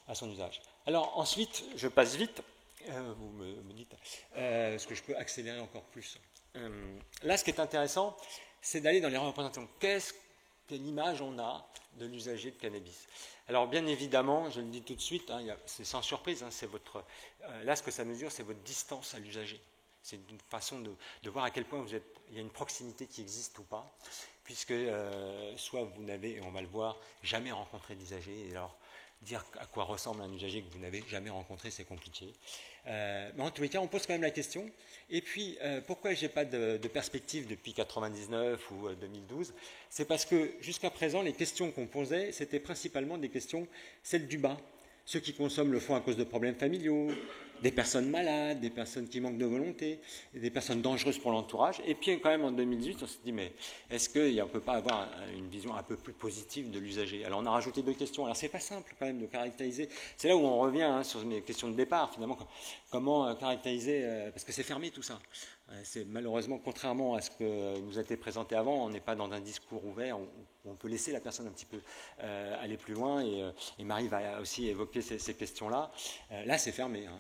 à son usage. Alors ensuite, je passe vite, vous me dites, est-ce que je peux accélérer encore plus? Là, ce qui est intéressant, c'est d'aller dans les représentations. Quelle image on a de l'usager de cannabis? Alors bien évidemment, je le dis tout de suite, c'est sans surprise, c'est votre. Là, ce que ça mesure, c'est votre distance à l'usager. C'est une façon de voir à quel point il y a une proximité qui existe ou pas, puisque soit vous n'avez, et on va le voir, jamais rencontré d'usager, et alors dire à quoi ressemble un usager que vous n'avez jamais rencontré, c'est compliqué. Mais en tous les cas, on pose quand même la question. Et puis, pourquoi je n'ai pas de perspective depuis 1999 ou 2012? C'est parce que jusqu'à présent, les questions qu'on posait, c'était principalement des questions, celles du bas. Ceux qui consomment le font à cause de problèmes familiaux, des personnes malades, des personnes qui manquent de volonté, des personnes dangereuses pour l'entourage. Et puis quand même en 2018, on s'est dit, mais est-ce qu'on ne peut pas avoir une vision un peu plus positive de l'usager? Alors on a rajouté 2 questions. Alors c'est pas simple quand même de caractériser. C'est là où on revient sur mes questions de départ, finalement. Comment caractériser, parce que c'est fermé tout ça. C'est malheureusement, contrairement à ce que nous a été présenté avant, on n'est pas dans un discours ouvert, on peut laisser la personne un petit peu aller plus loin, et Marie va aussi évoquer ces questions-là. Là, c'est fermé. Hein.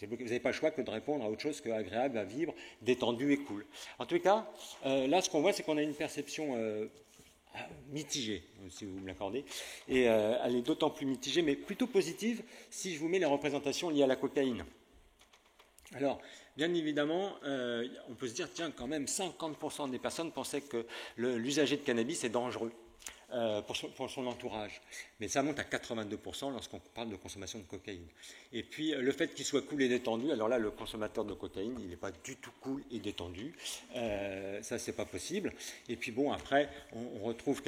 Vous n'avez pas le choix que de répondre à autre chose qu'agréable, à vivre, détendu et cool. En tout cas, là, ce qu'on voit, c'est qu'on a une perception mitigée, si vous me l'accordez, et elle est d'autant plus mitigée, mais plutôt positive, si je vous mets les représentations liées à la cocaïne. Alors, bien évidemment, on peut se dire, tiens, quand même, 50% des personnes pensaient que l'usager de cannabis est dangereux pour son entourage. Mais ça monte à 82% lorsqu'on parle de consommation de cocaïne. Et puis, le fait qu'il soit cool et détendu, alors là, le consommateur de cocaïne, il n'est pas du tout cool et détendu. Ça, c'est pas possible. Et puis, bon, après, on retrouve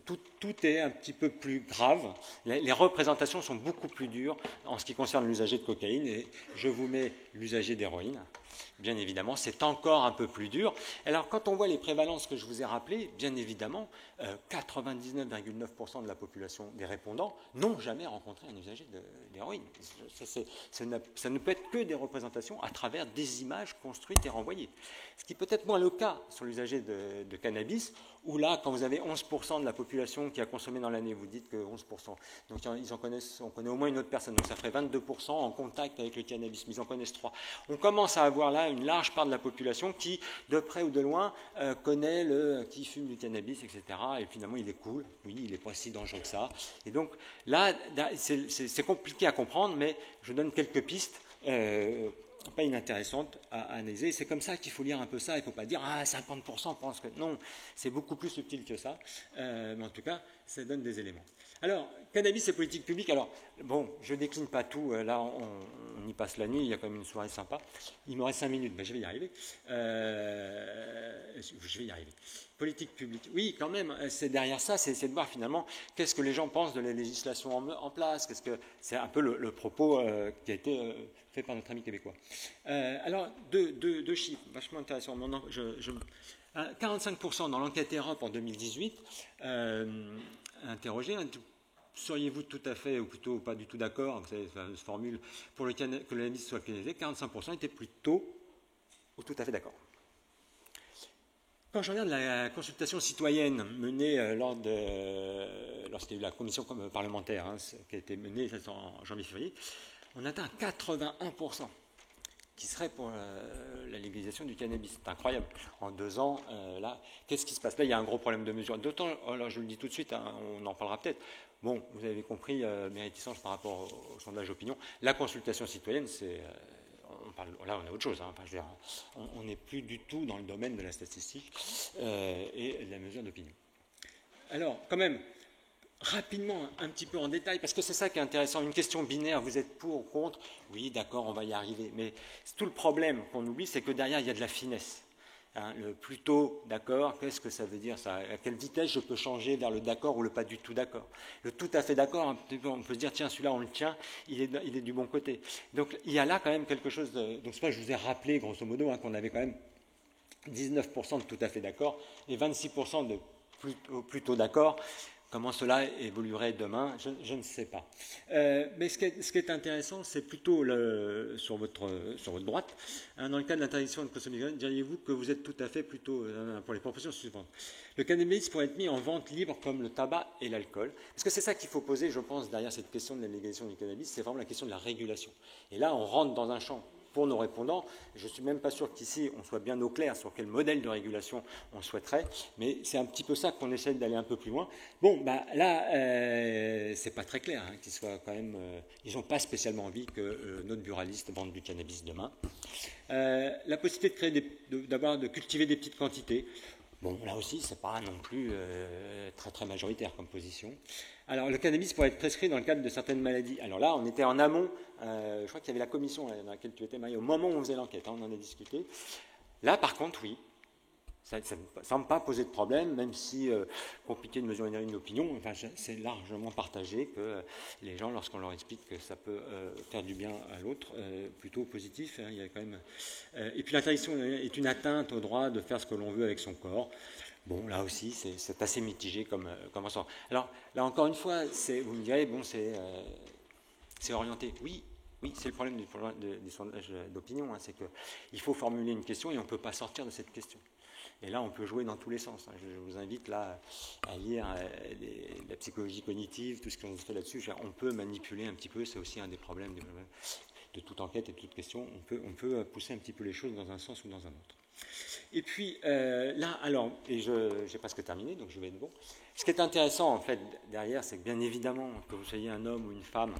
tout est un petit peu plus grave. Les représentations sont beaucoup plus dures en ce qui concerne l'usager de cocaïne. Et je vous mets l'usager d'héroïne. Bien évidemment, c'est encore un peu plus dur. Alors, quand on voit les prévalences que je vous ai rappelées, bien évidemment, 99,9% de la population des répondants n'ont jamais rencontré un usager d'héroïne. Ça ne peut être que des représentations à travers des images construites et renvoyées. Ce qui peut être moins le cas sur l'usager de cannabis, où là, quand vous avez 11% de la population qui a consommé dans l'année, vous dites que 11%, donc on connaît au moins une autre personne, donc ça ferait 22% en contact avec le cannabis, mais ils en connaissent 3. On commence à avoir là une large part de la population qui, de près ou de loin, connaît qui fume du cannabis, etc. Et finalement, il est cool, oui, il n'est pas si dangereux que ça. Et donc là, c'est compliqué à comprendre, mais je donne quelques pistes. Pas inintéressantes à analyser. C'est comme ça qu'il faut lire un peu ça. Il ne faut pas dire « Ah, 50% pensent que… » Non, c'est beaucoup plus subtil que ça. Mais en tout cas, ça donne des éléments. Alors, cannabis et politique publique. Alors, bon, je ne décline pas tout. Là, on y passe la nuit. Il y a quand même une soirée sympa. Il me reste 5 minutes. Ben, je vais y arriver. Je vais y arriver. Politique publique. Oui, quand même, c'est derrière ça, c'est de voir finalement qu'est-ce que les gens pensent de la législation en place. C'est un peu le propos qui a été fait par notre ami québécois. Alors, deux chiffres vachement intéressants. 45% dans l'enquête Europe en 2018, interrogé, seriez-vous tout à fait, ou plutôt pas du tout d'accord, vous savez, cette formule, pour que le cannabis soit pénalisé, 45% étaient plutôt ou tout à fait d'accord. Quand je regarde la consultation citoyenne menée lorsqu'il y a eu la commission parlementaire, qui a été menée en janvier-février, on atteint 81% qui serait pour la légalisation du cannabis. C'est incroyable. En 2 ans, là, qu'est-ce qui se passe? Là, il y a un gros problème de mesure. D'autant, alors je le dis tout de suite, on en parlera peut-être. Bon, vous avez compris mes réticences par rapport au sondage opinion. La consultation citoyenne, c'est… là, on a autre chose. On n'est plus du tout dans le domaine de la statistique et de la mesure d'opinion. Alors, quand même, rapidement, un petit peu en détail, parce que c'est ça qui est intéressant. Une question binaire, vous êtes pour ou contre? Oui, d'accord, on va y arriver. Mais tout le problème qu'on oublie, c'est que derrière, il y a de la finesse. Le plutôt d'accord, qu'est-ce que ça veut dire ça? À quelle vitesse je peux changer vers le d'accord ou le pas du tout d'accord? Le tout à fait d'accord, on peut se dire, tiens, celui-là, on le tient, il est du bon côté. Donc, il y a là quand même quelque chose de… Donc, c'est pas que je vous ai rappelé, grosso modo, qu'on avait quand même 19% de tout à fait d'accord et 26% de plutôt d'accord. Comment cela évoluerait demain, je ne sais pas. Mais ce qui est intéressant, c'est plutôt sur votre droite. Dans le cas de l'interdiction de consommation, diriez-vous que vous êtes tout à fait plutôt pour les propositions suivantes. Le cannabis pourrait être mis en vente libre comme le tabac et l'alcool. Parce que c'est ça qu'il faut poser, je pense, derrière cette question de la légalisation du cannabis, c'est vraiment la question de la régulation. Et là, on rentre dans un champ. Pour nos répondants, je ne suis même pas sûr qu'ici on soit bien au clair sur quel modèle de régulation on souhaiterait, mais c'est un petit peu ça qu'on essaie d'aller un peu plus loin. Bon, là, c'est pas très clair qu'ils soient quand même. Ils n'ont pas spécialement envie que notre buraliste vende du cannabis demain. La possibilité de cultiver des petites quantités. Bon, là aussi, c'est pas non plus très très majoritaire comme position. Alors, le cannabis pourrait être prescrit dans le cadre de certaines maladies. Alors là, on était en amont, je crois qu'il y avait la commission dans laquelle tu étais, Marie, au moment où on faisait l'enquête, on en a discuté. Là, par contre, oui. Ça ne semble pas poser de problème, même si compliqué de mesurer une opinion. Enfin, c'est largement partagé que les gens, lorsqu'on leur explique que ça peut faire du bien à l'autre, plutôt positif. Hein, il y a quand même. Et puis l'interdiction est une atteinte au droit de faire ce que l'on veut avec son corps. Bon, là aussi, c'est assez mitigé comme ensemble. Alors, là encore une fois, vous me direz, bon, c'est orienté. Oui, c'est le problème des sondages d'opinion, hein, c'est qu'il faut formuler une question et on ne peut pas sortir de cette question. Et là, on peut jouer dans tous les sens. Je vous invite là à lire la psychologie cognitive, tout ce qu'on fait là-dessus. On peut manipuler un petit peu, c'est aussi un des problèmes de toute enquête et de toute question. On peut pousser un petit peu les choses dans un sens ou dans un autre. Et puis là, alors, et j'ai presque terminé, donc je vais être bon. Ce qui est intéressant, en fait, derrière, c'est que bien évidemment, que vous soyez un homme ou une femme,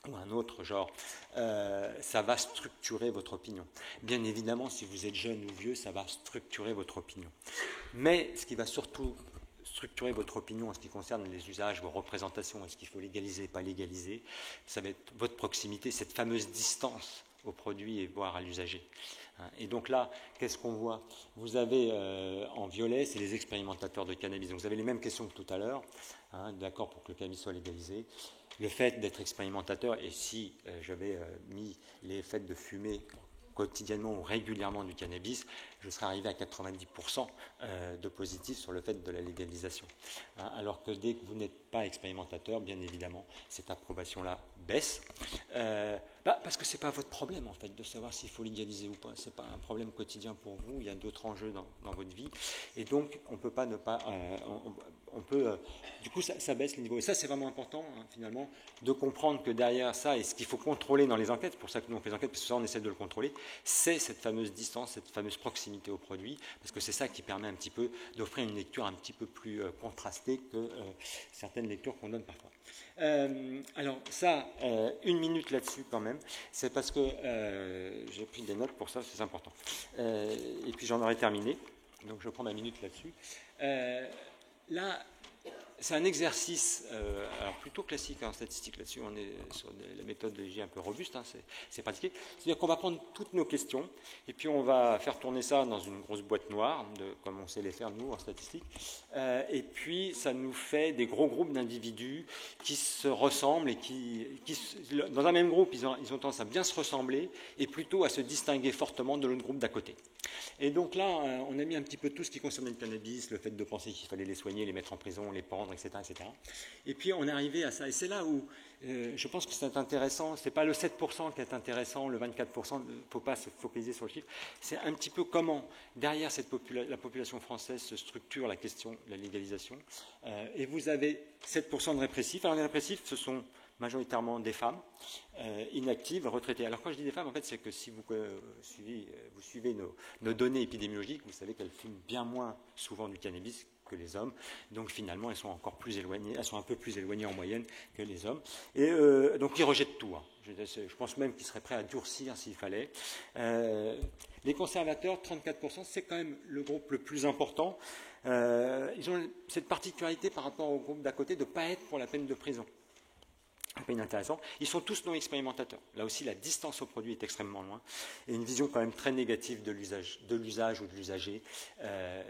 ou un autre genre, ça va structurer votre opinion. Bien évidemment, si vous êtes jeune ou vieux, ça va structurer votre opinion. Mais ce qui va surtout structurer votre opinion en ce qui concerne les usages, vos représentations, est-ce qu'il faut légaliser, pas légaliser, ça va être votre proximité, cette fameuse distance au produit et voire à l'usager. Et donc là, qu'est-ce qu'on voit? Vous avez en violet, c'est les expérimentateurs de cannabis. Donc vous avez les mêmes questions que tout à l'heure, d'accord pour que le cannabis soit légalisé. Le fait d'être expérimentateur, et si j'avais mis les faits de fumer quotidiennement ou régulièrement du cannabis, je serais arrivé à 90% de positifs sur le fait de la légalisation. Alors que dès que vous n'êtes pas expérimentateur, bien évidemment, cette approbation-là baisse. Parce que ce n'est pas votre problème, en fait, de savoir s'il faut légaliser ou pas. Ce n'est pas un problème quotidien pour vous, il y a d'autres enjeux dans votre vie. Et donc, on ne peut pas ne pas... du coup, ça baisse le niveau. Et ça, c'est vraiment important, finalement, de comprendre que derrière ça, et ce qu'il faut contrôler dans les enquêtes, c'est pour ça que nous on fait des enquêtes, parce que ça, on essaie de le contrôler, c'est cette fameuse distance, cette fameuse proximité au produit, parce que c'est ça qui permet un petit peu d'offrir une lecture un petit peu plus contrastée que certaines lectures qu'on donne parfois. Alors ça, 1 minute là-dessus quand même, c'est parce que j'ai pris des notes pour ça, c'est important. Et puis j'en aurai terminé, donc je prends ma minute là-dessus. Là, c'est un exercice alors plutôt classique en statistique là-dessus, on est sur la méthode de l'IG un peu robuste, c'est pratiqué. C'est-à-dire qu'on va prendre toutes nos questions et puis on va faire tourner ça dans une grosse boîte noire, comme on sait les faire nous en statistique, et puis ça nous fait des gros groupes d'individus qui se ressemblent et qui dans un même groupe, ils ont tendance à bien se ressembler et plutôt à se distinguer fortement de l'autre groupe d'à côté. Et donc là, on a mis un petit peu tout ce qui concernait le cannabis, le fait de penser qu'il fallait les soigner, les mettre en prison, les pendre, etc., etc. Et puis on est arrivé à ça. Et c'est là où je pense que c'est intéressant. Ce n'est pas le 7% qui est intéressant, le 24%, il ne faut pas se focaliser sur le chiffre. C'est un petit peu comment, derrière la population française, se structure la question de la légalisation. Et vous avez 7% de répressifs. Alors les répressifs, ce sont majoritairement des femmes inactives, retraitées. Alors quand je dis des femmes, en fait, c'est que si vous suivez nos données épidémiologiques, vous savez qu'elles fument bien moins souvent du cannabis que les hommes. Donc finalement, elles sont encore plus éloignées, elles sont un peu plus éloignées en moyenne que les hommes. Et donc ils rejettent tout. Je pense même qu'ils seraient prêts à durcir s'il fallait. Les conservateurs, 34%, c'est quand même le groupe le plus important. Ils ont cette particularité par rapport au groupe d'à côté de ne pas être pour la peine de prison. Un peu inintéressant. Ils sont tous non expérimentateurs. Là aussi, la distance au produit est extrêmement loin. Et une vision quand même très négative de l'usage ou de l'usager.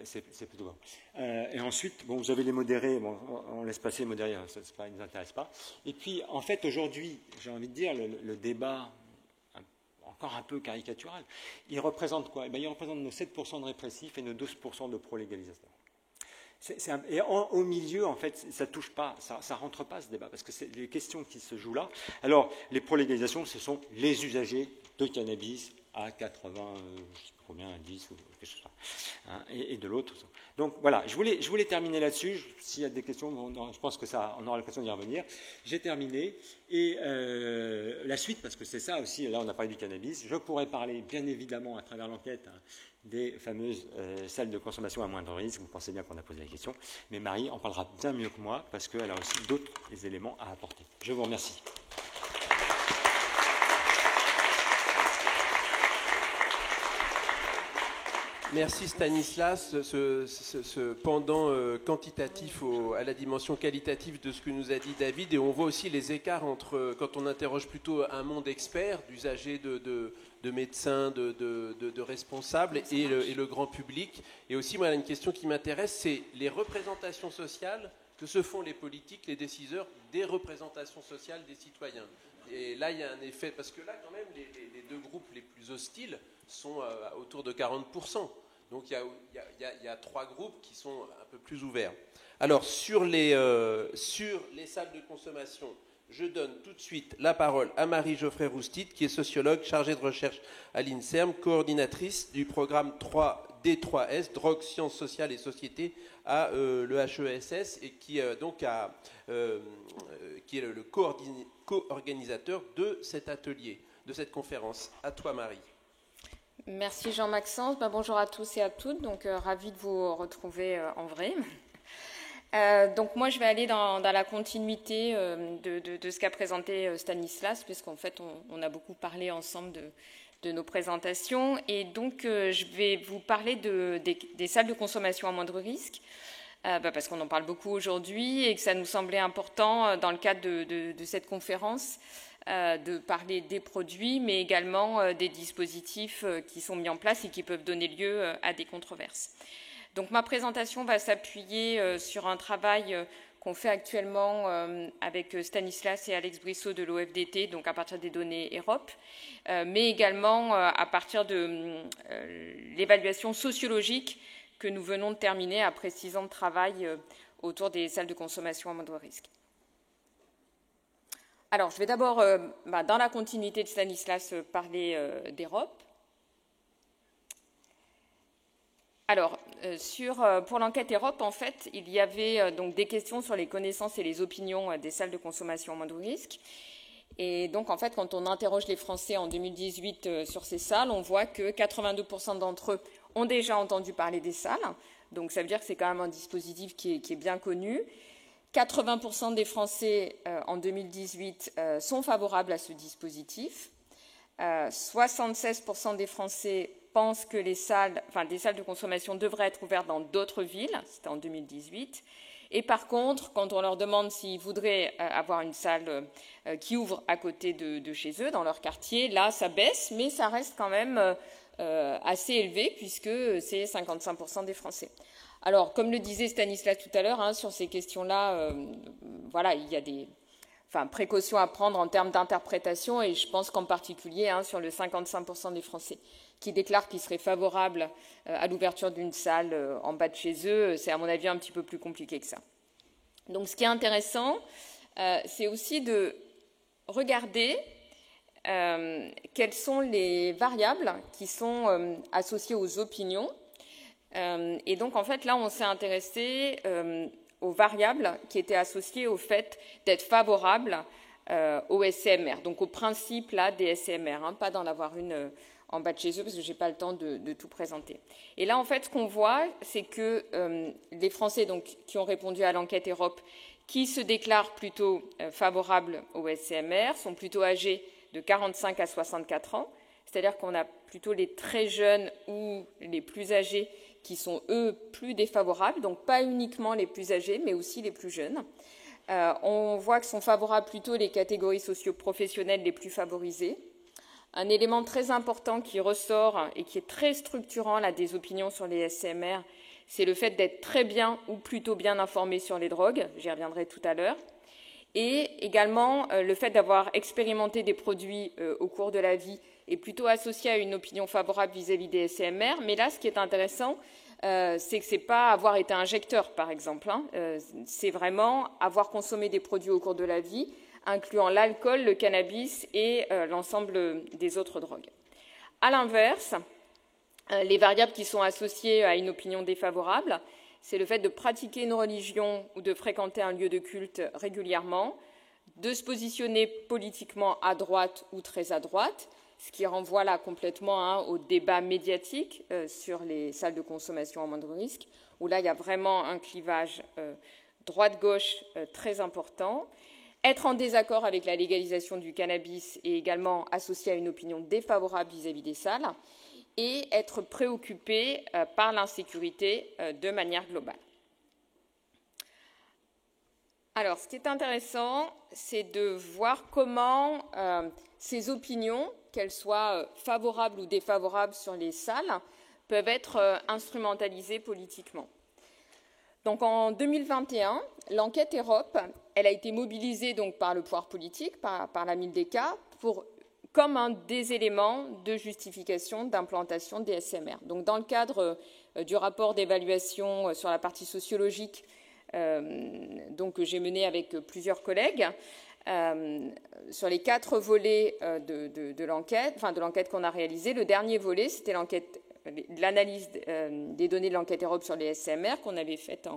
C'est plutôt bon. Et ensuite, bon, vous avez les modérés. Bon, on laisse passer les modérés, ça ne nous intéresse pas. Et puis, en fait, aujourd'hui, j'ai envie de dire, le débat, encore un peu caricatural, il représente quoi? Il représente nos 7% de répressifs et nos 12% de pro-légalisateurs. Et au milieu, en fait, ça ne touche pas, ça ne rentre pas ce débat, parce que c'est les questions qui se jouent là. Alors, les pro-légalisations, ce sont les usagers de cannabis à 80, je sais pas combien, à 10 ou quelque chose comme ça, et de l'autre. Donc voilà, je voulais terminer là-dessus. S'il y a des questions, je pense que on aura l'occasion d'y revenir. J'ai terminé. Et la suite, parce que c'est ça aussi, là on a parlé du cannabis, je pourrais parler bien évidemment à travers l'enquête des fameuses salles de consommation à moindre risque. Vous pensez bien qu'on a posé la question. Mais Marie en parlera bien mieux que moi parce qu'elle a aussi d'autres éléments à apporter. Je vous remercie. Merci Stanislas. Ce pendant quantitatif à la dimension qualitative de ce que nous a dit David, et on voit aussi les écarts entre, quand on interroge plutôt un monde expert, d'usagers, de médecins, de responsables, et le grand public. Et aussi, moi, une question qui m'intéresse, c'est les représentations sociales que se font les politiques, les décideurs, des représentations sociales des citoyens. Et là, il y a un effet, parce que là, quand même, les deux groupes les plus hostiles sont autour de 40%. Donc il y a trois groupes qui sont un peu plus ouverts. Alors, sur les salles de consommation, je donne tout de suite la parole à Marie Geoffrey-Roustit, qui est sociologue, chargée de recherche à l'INSERM, coordinatrice du programme 3D3S, Drogue, Sciences sociales et Société, à l'EHESS, et qui est le co-organisateur de cet atelier, de cette conférence. À toi, Marie. Merci Jean-Maxence. Bonjour à tous et à toutes. Donc, ravi de vous retrouver en vrai. Donc, moi, je vais aller dans la continuité de ce qu'a présenté Stanislas, puisqu'en fait, on a beaucoup parlé ensemble de nos présentations. Et donc, je vais vous parler des salles de consommation à moindre risque, parce qu'on en parle beaucoup aujourd'hui et que ça nous semblait important dans le cadre de cette conférence de parler des produits, mais également des dispositifs qui sont mis en place et qui peuvent donner lieu à des controverses. Donc ma présentation va s'appuyer sur un travail qu'on fait actuellement avec Stanislas et Alex Brissot de l'OFDT, donc à partir des données EROP, mais également à partir de l'évaluation sociologique que nous venons de terminer après 6 ans de travail autour des salles de consommation à moindre risque. Alors, je vais d'abord, dans la continuité de Stanislas, parler d'Europe. Alors, pour l'enquête Europe, en fait, il y avait donc des questions sur les connaissances et les opinions des salles de consommation à moindre risque. Et donc, en fait, quand on interroge les Français en 2018 sur ces salles, on voit que 82% d'entre eux ont déjà entendu parler des salles. Donc, ça veut dire que c'est quand même un dispositif qui est bien connu. 80% des Français en 2018 sont favorables à ce dispositif. 76% des Français pensent que des salles de consommation devraient être ouvertes dans d'autres villes. C'était en 2018. Et par contre, quand on leur demande s'ils voudraient avoir une salle qui ouvre à côté de chez eux, dans leur quartier, là, ça baisse, mais ça reste quand même assez élevé puisque c'est 55% des Français. Alors, comme le disait Stanislas tout à l'heure, sur ces questions-là, il y a des précautions à prendre en termes d'interprétation, et je pense qu'en particulier sur le 55% des Français qui déclarent qu'ils seraient favorables à l'ouverture d'une salle en bas de chez eux, c'est à mon avis un petit peu plus compliqué que ça. Donc, ce qui est intéressant, c'est aussi de regarder quelles sont les variables qui sont associées aux opinions. Et donc, en fait, là, on s'est intéressé aux variables qui étaient associées au fait d'être favorable au SCMR, donc au principe là, des SCMR, pas d'en avoir une en bas de chez eux, parce que je n'ai pas le temps de tout présenter. Et là, en fait, ce qu'on voit, c'est que les Français donc, qui ont répondu à l'enquête Europe, qui se déclarent plutôt favorables au SCMR, sont plutôt âgés de 45 à 64 ans, c'est-à-dire qu'on a plutôt les très jeunes ou les plus âgés qui sont, eux, plus défavorables, donc pas uniquement les plus âgés, mais aussi les plus jeunes. On voit que sont favorables plutôt les catégories socio-professionnelles les plus favorisées. Un élément très important qui ressort et qui est très structurant là, des opinions sur les SCMR, c'est le fait d'être très bien ou plutôt bien informé sur les drogues, j'y reviendrai tout à l'heure, et également le fait d'avoir expérimenté des produits au cours de la vie est plutôt associé à une opinion favorable vis-à-vis des SCMR. Mais là, ce qui est intéressant, c'est que ce n'est pas avoir été injecteur, par exemple. C'est vraiment avoir consommé des produits au cours de la vie, incluant l'alcool, le cannabis et l'ensemble des autres drogues. À l'inverse, les variables qui sont associées à une opinion défavorable, c'est le fait de pratiquer une religion ou de fréquenter un lieu de culte régulièrement, de se positionner politiquement à droite ou très à droite, ce qui renvoie là complètement au débat médiatique sur les salles de consommation à moindre risque, où là, il y a vraiment un clivage droite-gauche très important. Être en désaccord avec la légalisation du cannabis est également associé à une opinion défavorable vis-à-vis des salles. et être préoccupés par l'insécurité de manière globale. Alors, ce qui est intéressant, c'est de voir comment ces opinions, qu'elles soient favorables ou défavorables sur les salles, peuvent être instrumentalisées politiquement. Donc, en 2021, l'enquête Europe, elle a été mobilisée donc par le pouvoir politique, par la MILDECA, comme un des éléments de justification d'implantation des SMR. Donc, dans le cadre du rapport d'évaluation sur la partie sociologique donc, que j'ai mené avec plusieurs collègues, sur les 4 volets de l'enquête qu'on a réalisée, le dernier volet, c'était l'analyse des données de l'enquête Europe sur les SMR qu'on avait faite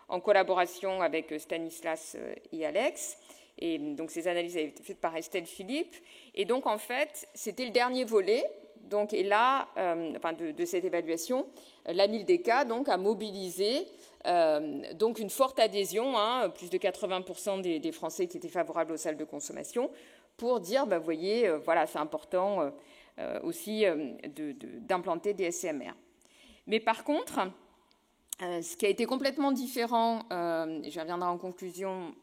en collaboration avec Stanislas et Alex. Et donc, ces analyses avaient été faites par Estelle Philippe. Et donc, en fait, c'était le dernier volet. Donc, et là, de cette évaluation, la MILDECA donc, a mobilisé donc une forte adhésion, plus de 80% des Français qui étaient favorables aux salles de consommation, pour dire, vous voyez, voilà, c'est important aussi d'implanter des SMR. Mais par contre, ce qui a été complètement différent, je reviendrai en conclusion,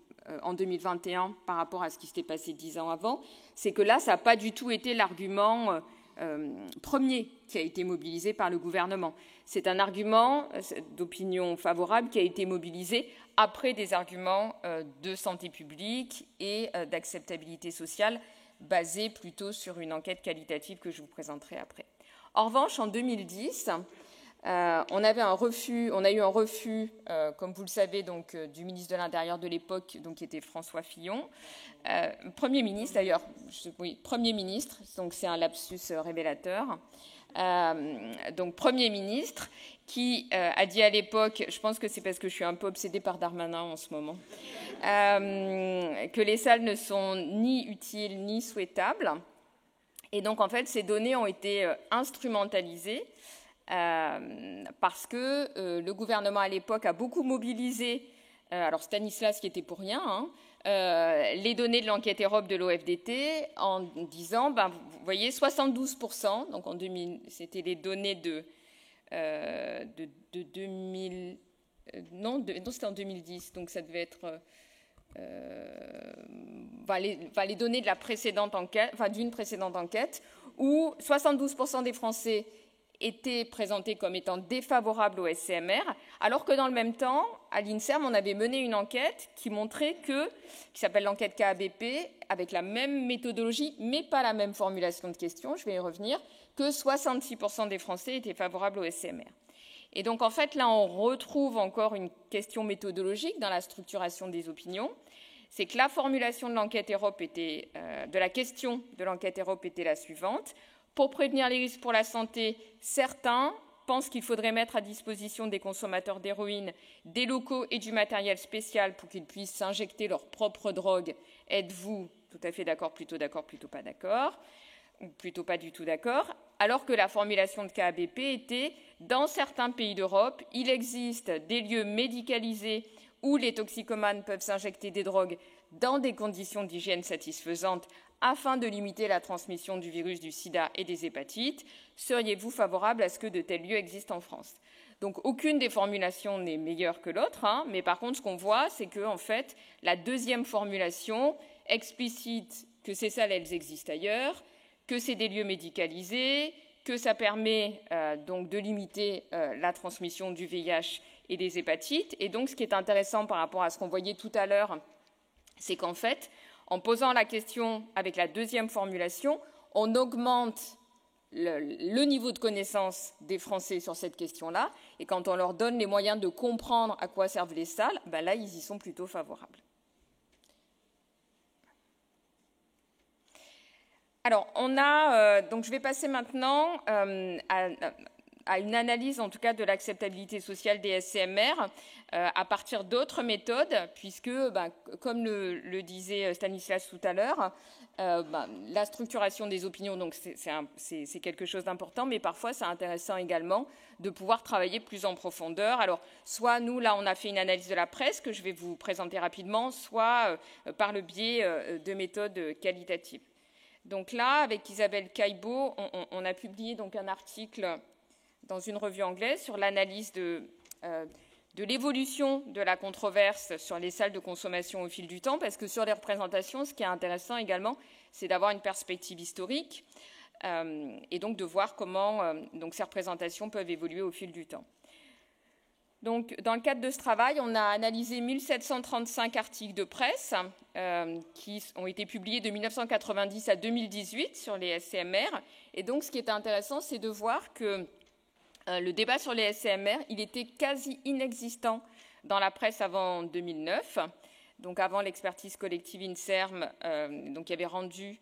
en 2021 par rapport à ce qui s'était passé 10 ans avant, c'est que là, ça n'a pas du tout été l'argument premier qui a été mobilisé par le gouvernement. C'est un argument d'opinion favorable qui a été mobilisé après des arguments de santé publique et d'acceptabilité sociale basés plutôt sur une enquête qualitative que je vous présenterai après. En revanche, en 2010, on a eu un refus, comme vous le savez, donc, du ministre de l'Intérieur de l'époque, donc, qui était François Fillon, Premier ministre d'ailleurs, Premier ministre, donc c'est un lapsus révélateur, donc Premier ministre, qui a dit à l'époque, je pense que c'est parce que je suis un peu obsédée par Darmanin en ce moment, que les salles ne sont ni utiles ni souhaitables. Et donc, en fait, ces données ont été instrumentalisées parce que le gouvernement à l'époque a beaucoup mobilisé, alors Stanislas qui était pour rien, les données de l'enquête Europe de l'OFDT en disant, vous voyez, 72%, donc en 2000, c'était les données de 2000, non, c'était en 2010, donc ça devait être les données de la précédente enquête, d'une précédente enquête, où 72% des Français étaient présentés comme étant défavorables au SCMR, alors que dans le même temps, à l'INSERM, on avait mené une enquête qui montrait qui s'appelle l'enquête KABP, avec la même méthodologie, mais pas la même formulation de questions, je vais y revenir, que 66% des Français étaient favorables au SCMR. Et donc, en fait, là, on retrouve encore une question méthodologique dans la structuration des opinions. C'est que la formulation de l'enquête Europe de la question de l'enquête Europe était la suivante. Pour prévenir les risques pour la santé, certains pensent qu'il faudrait mettre à disposition des consommateurs d'héroïne des locaux et du matériel spécial pour qu'ils puissent s'injecter leur propre drogue. Êtes-vous tout à fait d'accord, plutôt pas d'accord, ou plutôt pas du tout d'accord, alors que la formulation de KABP était « Dans certains pays d'Europe, il existe des lieux médicalisés où les toxicomanes peuvent s'injecter des drogues dans des conditions d'hygiène satisfaisantes afin de limiter la transmission du virus du sida et des hépatites. Seriez-vous favorable à ce que de tels lieux existent en France ?» Donc, aucune des formulations n'est meilleure que l'autre, mais par contre, ce qu'on voit, c'est que, en fait, la deuxième formulation explicite que ces salles, elles existent ailleurs, que c'est des lieux médicalisés, que ça permet donc de limiter la transmission du VIH et des hépatites. Et donc, ce qui est intéressant par rapport à ce qu'on voyait tout à l'heure, c'est qu'en fait, en posant la question avec la deuxième formulation, on augmente le niveau de connaissance des Français sur cette question-là. Et quand on leur donne les moyens de comprendre à quoi servent les salles, là, ils y sont plutôt favorables. Alors, donc je vais passer maintenant à une analyse, en tout cas, de l'acceptabilité sociale des SCMR à partir d'autres méthodes, puisque, comme le disait Stanislas tout à l'heure, la structuration des opinions, donc c'est quelque chose d'important, mais parfois c'est intéressant également de pouvoir travailler plus en profondeur. Alors, soit nous, là, on a fait une analyse de la presse que je vais vous présenter rapidement, soit par le biais de méthodes qualitatives. Donc là, avec Isabelle Caillebout, on a publié donc un article dans une revue anglaise sur l'analyse de l'évolution de la controverse sur les salles de consommation au fil du temps, parce que sur les représentations, ce qui est intéressant également, c'est d'avoir une perspective historique et donc de voir comment donc ces représentations peuvent évoluer au fil du temps. Donc, dans le cadre de ce travail, on a analysé 1735 articles de presse qui ont été publiés de 1990 à 2018 sur les SCMR. Et donc, ce qui est intéressant, c'est de voir que le débat sur les SCMR, il était quasi inexistant dans la presse avant 2009, donc avant l'expertise collective INSERM, donc qui avait rendu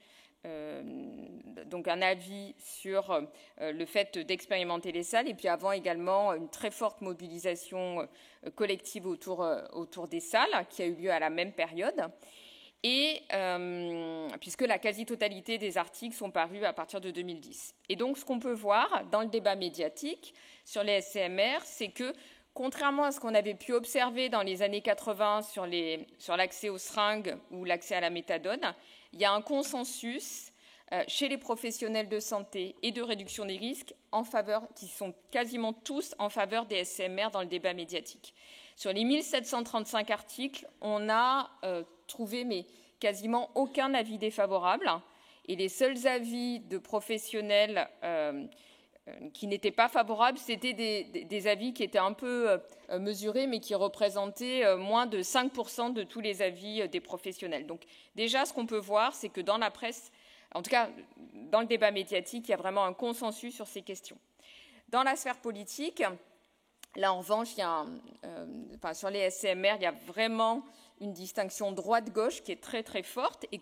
donc un avis sur le fait d'expérimenter les salles, et puis avant également une très forte mobilisation collective autour des salles qui a eu lieu à la même période, et puisque la quasi-totalité des articles sont parus à partir de 2010. Et donc ce qu'on peut voir dans le débat médiatique sur les SCMR, c'est que contrairement à ce qu'on avait pu observer dans les années 80 sur l'accès aux seringues ou l'accès à la méthadone, il y a un consensus chez les professionnels de santé et de réduction des risques qui sont quasiment tous en faveur des SCMR dans le débat médiatique. Sur les 1735 articles, on a trouvé quasiment aucun avis défavorable, et les seuls avis de professionnels qui n'étaient pas favorables, c'était des avis qui étaient un peu mesurés, mais qui représentaient moins de 5% de tous les avis des professionnels. Donc déjà, ce qu'on peut voir, c'est que dans la presse, en tout cas dans le débat médiatique, il y a vraiment un consensus sur ces questions. Dans la sphère politique, là en revanche, sur les SCMR, il y a vraiment une distinction droite-gauche qui est très très forte et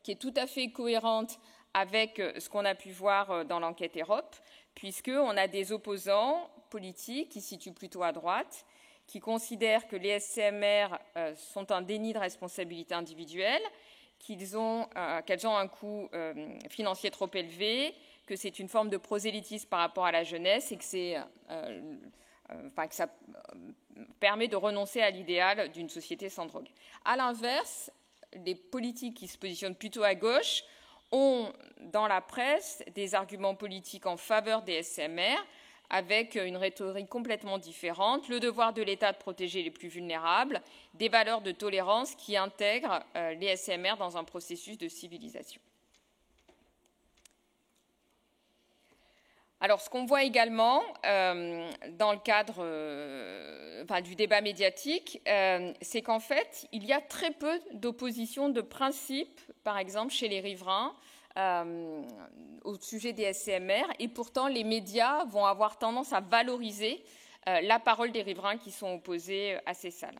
qui est tout à fait cohérente avec ce qu'on a pu voir dans l'enquête Europe, puisqu'on a des opposants politiques qui se situent plutôt à droite, qui considèrent que les SCMR sont un déni de responsabilité individuelle, qu'elles ont un coût financier trop élevé, que c'est une forme de prosélytisme par rapport à la jeunesse et que que ça permet de renoncer à l'idéal d'une société sans drogue. À l'inverse, les politiques qui se positionnent plutôt à gauche ont dans la presse des arguments politiques en faveur des SCMR avec une rhétorique complètement différente, le devoir de l'État de protéger les plus vulnérables, des valeurs de tolérance qui intègrent les SCMR dans un processus de civilisation. Alors, ce qu'on voit également dans le cadre du débat médiatique, c'est qu'en fait, il y a très peu d'opposition de principe, par exemple, chez les riverains, au sujet des SCMR, et pourtant, les médias vont avoir tendance à valoriser la parole des riverains qui sont opposés à ces salles.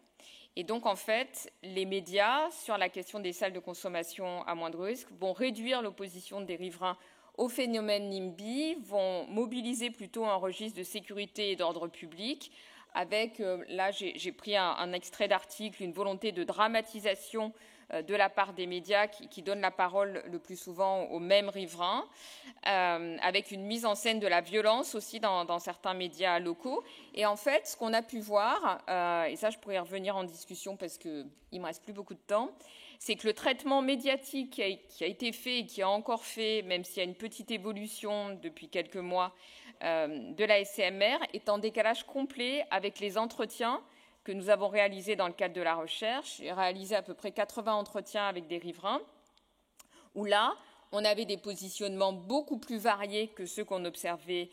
Et donc, en fait, les médias, sur la question des salles de consommation à moindre risque, vont réduire l'opposition des riverains au phénomène NIMBY, vont mobiliser plutôt un registre de sécurité et d'ordre public, avec, là j'ai pris un extrait d'article, une volonté de dramatisation de la part des médias qui donnent la parole le plus souvent aux mêmes riverains, avec une mise en scène de la violence aussi dans certains médias locaux. Et en fait, ce qu'on a pu voir, et ça je pourrais y revenir en discussion parce qu'il ne me reste plus beaucoup de temps, c'est que le traitement médiatique qui a été fait et qui a encore fait, même s'il y a une petite évolution depuis quelques mois, de la SCMR, est en décalage complet avec les entretiens que nous avons réalisés dans le cadre de la recherche. J'ai réalisé à peu près 80 entretiens avec des riverains, où là, on avait des positionnements beaucoup plus variés que ceux qu'on observait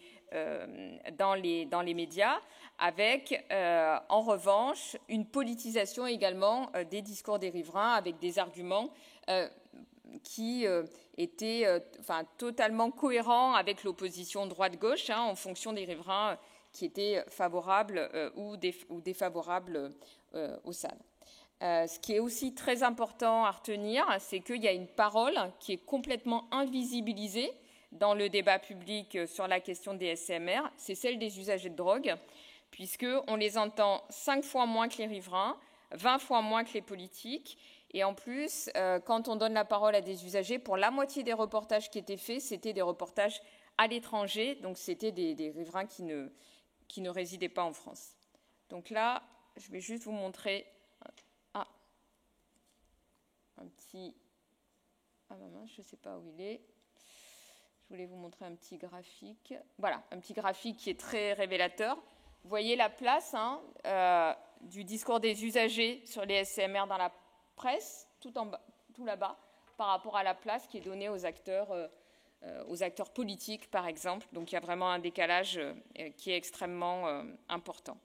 dans les médias, avec, en revanche, une politisation également des discours des riverains, avec des arguments qui étaient totalement cohérents avec l'opposition droite-gauche, en fonction des riverains qui étaient favorables ou défavorables aux salles. Ce qui est aussi très important à retenir, c'est qu'il y a une parole qui est complètement invisibilisée dans le débat public sur la question des SCMR, c'est celle des usagers de drogue, puisqu'on les entend 5 fois moins que les riverains, 20 fois moins que les politiques. Et en plus, quand on donne la parole à des usagers, pour la moitié des reportages qui étaient faits, c'était des reportages à l'étranger, donc c'était des riverains qui ne résidaient pas en France. Donc là, je vais juste vous montrer un petit Ah maman, je ne sais pas où il est. Je voulais vous montrer un petit graphique. Voilà, un petit graphique qui est très révélateur. Vous voyez la place du discours des usagers sur les SCMR dans la presse, tout en bas, tout là-bas, par rapport à la place qui est donnée aux acteurs politiques, par exemple. Donc il y a vraiment un décalage qui est extrêmement important.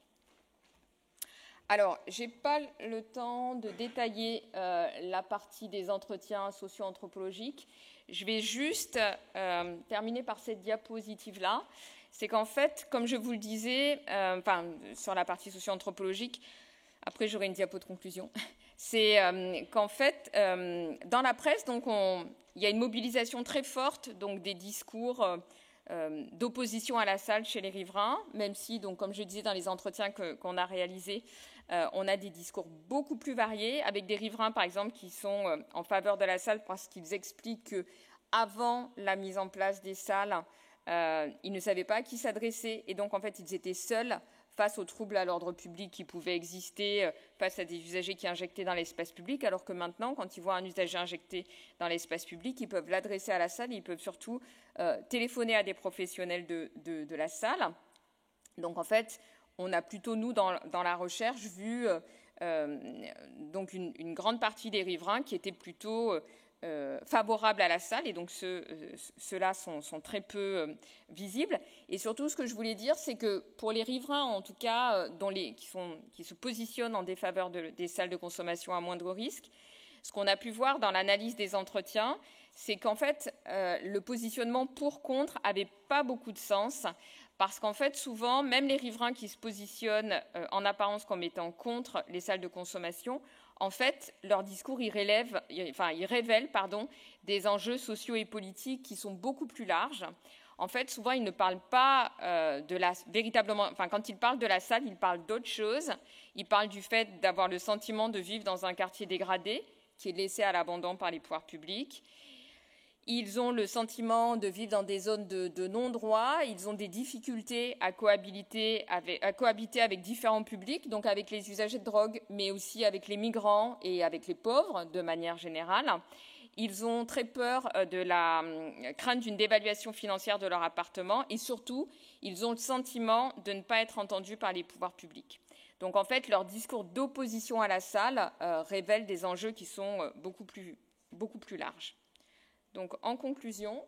Alors, je n'ai pas le temps de détailler la partie des entretiens socio-anthropologiques. Je vais juste terminer par cette diapositive-là. C'est qu'en fait, comme je vous le disais, sur la partie socio-anthropologique, après j'aurai une diapo de conclusion, c'est qu'en fait, dans la presse, donc, il y a une mobilisation très forte donc, des discours d'opposition à la salle chez les riverains, même si, donc, comme je disais dans les entretiens qu'on a réalisés, on a des discours beaucoup plus variés, avec des riverains, par exemple, qui sont en faveur de la salle parce qu'ils expliquent qu'avant la mise en place des salles, ils ne savaient pas à qui s'adresser, et donc, en fait, ils étaient seuls face aux troubles à l'ordre public qui pouvaient exister, face à des usagers qui injectaient dans l'espace public, alors que maintenant, quand ils voient un usager injecté dans l'espace public, ils peuvent l'adresser à la salle, ils peuvent surtout téléphoner à des professionnels de la salle. Donc, en fait, on a plutôt, nous, dans la recherche, vu donc une grande partie des riverains qui étaient plutôt favorables à la salle, et donc ceux-là sont très peu visibles. Et surtout, ce que je voulais dire, c'est que pour les riverains, en tout cas, qui se positionnent en défaveur des salles de consommation à moindre risque, ce qu'on a pu voir dans l'analyse des entretiens, c'est qu'en fait, le positionnement pour-contre n'avait pas beaucoup de sens, parce qu'en fait, souvent, même les riverains qui se positionnent en apparence comme étant contre les salles de consommation, en fait, leur discours, il révèle des enjeux sociaux et politiques qui sont beaucoup plus larges. En fait, souvent, ils ne parlent pas véritablement... Enfin, quand ils parlent de la salle, ils parlent d'autre chose. Ils parlent du fait d'avoir le sentiment de vivre dans un quartier dégradé, qui est laissé à l'abandon par les pouvoirs publics. Ils ont le sentiment de vivre dans des zones de non-droit. Ils ont des difficultés à cohabiter avec différents publics, donc avec les usagers de drogue, mais aussi avec les migrants et avec les pauvres, de manière générale. Ils ont très peur de la crainte d'une dévaluation financière de leur appartement. Et surtout, ils ont le sentiment de ne pas être entendus par les pouvoirs publics. Donc, en fait, leur discours d'opposition à la salle révèle des enjeux qui sont beaucoup plus larges. Donc, en conclusion,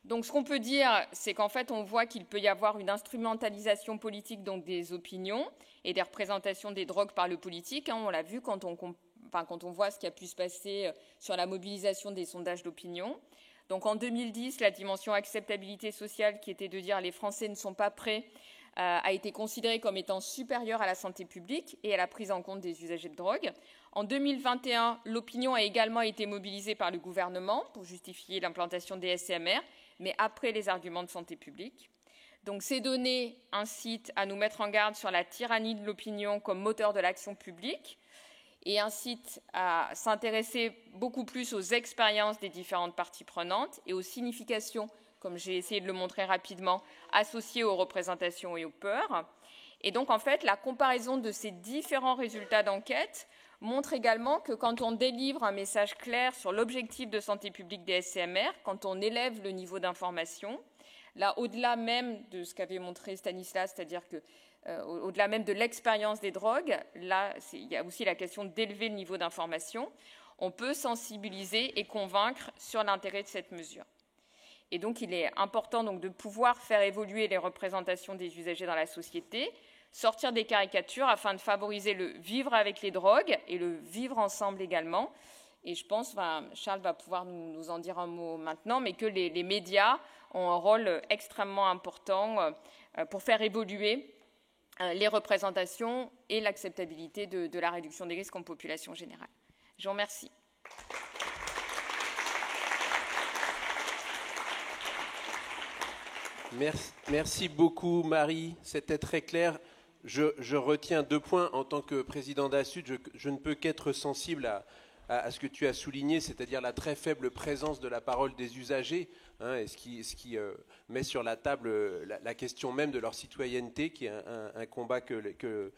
ce qu'on peut dire, c'est qu'en fait, on voit qu'il peut y avoir une instrumentalisation politique donc des opinions et des représentations des drogues par le politique. On l'a vu quand on voit ce qui a pu se passer sur la mobilisation des sondages d'opinion. Donc, en 2010, la dimension acceptabilité sociale, qui était de dire les Français ne sont pas prêts, a été considérée comme étant supérieure à la santé publique et à la prise en compte des usagers de drogue. En 2021, l'opinion a également été mobilisée par le gouvernement pour justifier l'implantation des SCMR, mais après les arguments de santé publique. Donc ces données incitent à nous mettre en garde sur la tyrannie de l'opinion comme moteur de l'action publique et incitent à s'intéresser beaucoup plus aux expériences des différentes parties prenantes et aux significations, comme j'ai essayé de le montrer rapidement, associées aux représentations et aux peurs. Et donc, en fait, la comparaison de ces différents résultats d'enquête montre également que quand on délivre un message clair sur l'objectif de santé publique des SCMR, quand on élève le niveau d'information, là, au-delà même de ce qu'avait montré Stanislas, c'est-à-dire que au-delà même de l'expérience des drogues, là, il y a aussi la question d'élever le niveau d'information, on peut sensibiliser et convaincre sur l'intérêt de cette mesure. Et donc, il est important donc, de pouvoir faire évoluer les représentations des usagers dans la société, sortir des caricatures afin de favoriser le vivre avec les drogues et le vivre ensemble également. Et je pense, Charles va pouvoir nous en dire un mot maintenant, mais que les médias ont un rôle extrêmement important pour faire évoluer les représentations et l'acceptabilité de la réduction des risques en population générale. Je vous remercie. Merci beaucoup, Marie. C'était très clair. Je retiens 2 points. En tant que président d'ASUD, je ne peux qu'être sensible à ce que tu as souligné, c'est-à-dire la très faible présence de la parole des usagers, et ce qui met sur la table la question même de leur citoyenneté, qui est un combat que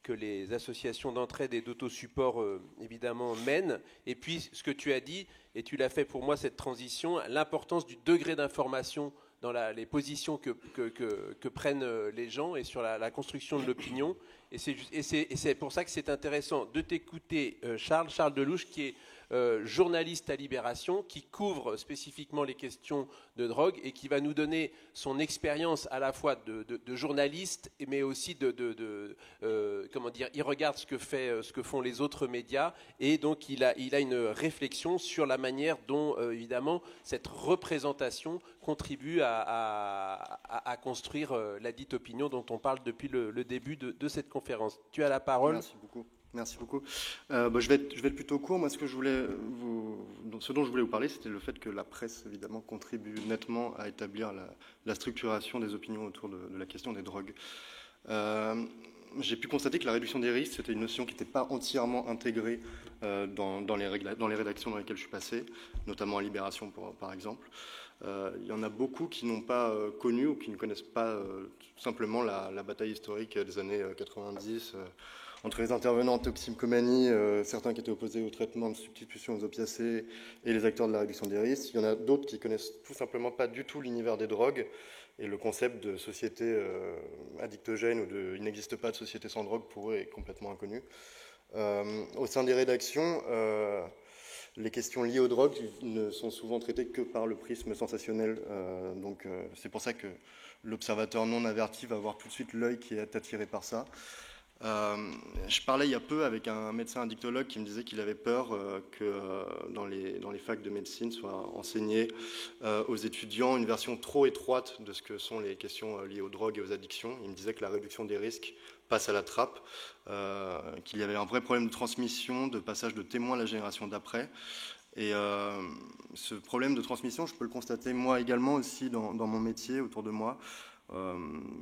que les associations d'entraide et d'autosupport, évidemment, mènent. Et puis, ce que tu as dit, et tu l'as fait pour moi, cette transition, l'importance du degré d'information dans les positions que prennent les gens et sur la construction de l'opinion. Et c'est pour ça que c'est intéressant de t'écouter, Charles Delouche, qui est journaliste à Libération, qui couvre spécifiquement les questions de drogue et qui va nous donner son expérience à la fois de journaliste, mais aussi comment dire, il regarde ce que font les autres médias, et donc il a une réflexion sur la manière dont, évidemment, cette représentation contribue à construire la dite opinion dont on parle depuis le début de cette conférence. Tu as la parole. Merci beaucoup. Merci beaucoup. Je vais être plutôt court. Moi, ce dont je voulais vous parler, c'était le fait que la presse, évidemment, contribue nettement à établir la structuration des opinions autour de la question des drogues. J'ai pu constater que la réduction des risques, c'était une notion qui n'était pas entièrement intégrée dans les rédactions dans lesquelles je suis passé, notamment à Libération, par exemple. Il y en a beaucoup qui n'ont pas connu ou qui ne connaissent pas tout simplement la bataille historique des années 90, entre les intervenants en toxicomanie, certains qui étaient opposés au traitement de substitution aux opiacés, et les acteurs de la réduction des risques. Il y en a d'autres qui connaissent tout simplement pas du tout l'univers des drogues, et le concept de société addictogène ou il n'existe pas de société sans drogue pour eux est complètement inconnu. Au sein des rédactions, les questions liées aux drogues ne sont souvent traitées que par le prisme sensationnel. Donc c'est pour ça que l'observateur non averti va avoir tout de suite l'œil qui est attiré par ça. Je parlais il y a peu avec un médecin addictologue qui me disait qu'il avait peur que dans les facs de médecine soit enseignée aux étudiants une version trop étroite de ce que sont les questions liées aux drogues et aux addictions. Il me disait que la réduction des risques passe à la trappe, qu'il y avait un vrai problème de transmission, de passage de témoins à la génération d'après. Et ce problème de transmission, je peux le constater moi également aussi dans mon métier autour de moi.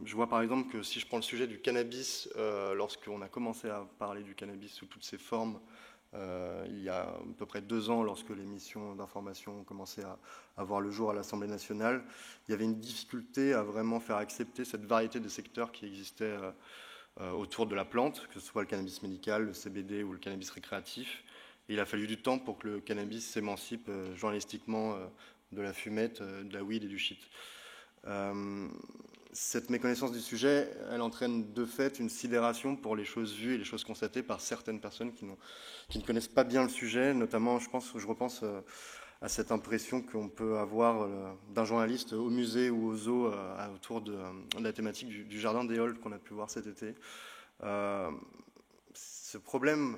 Je vois par exemple que si je prends le sujet du cannabis, lorsqu'on a commencé à parler du cannabis sous toutes ses formes, il y a à peu près 2 ans, lorsque les missions d'information ont commencé à voir le jour à l'Assemblée nationale, il y avait une difficulté à vraiment faire accepter cette variété de secteurs qui existait autour de la plante, que ce soit le cannabis médical, le CBD ou le cannabis récréatif. Et il a fallu du temps pour que le cannabis s'émancipe journalistiquement de la fumette, de la weed et du shit. Cette méconnaissance du sujet, elle entraîne de fait une sidération pour les choses vues et les choses constatées par certaines personnes qui ne connaissent pas bien le sujet. Notamment, je repense à cette impression qu'on peut avoir d'un journaliste au musée ou au zoo autour de la thématique du jardin des Halles qu'on a pu voir cet été. Ce problème,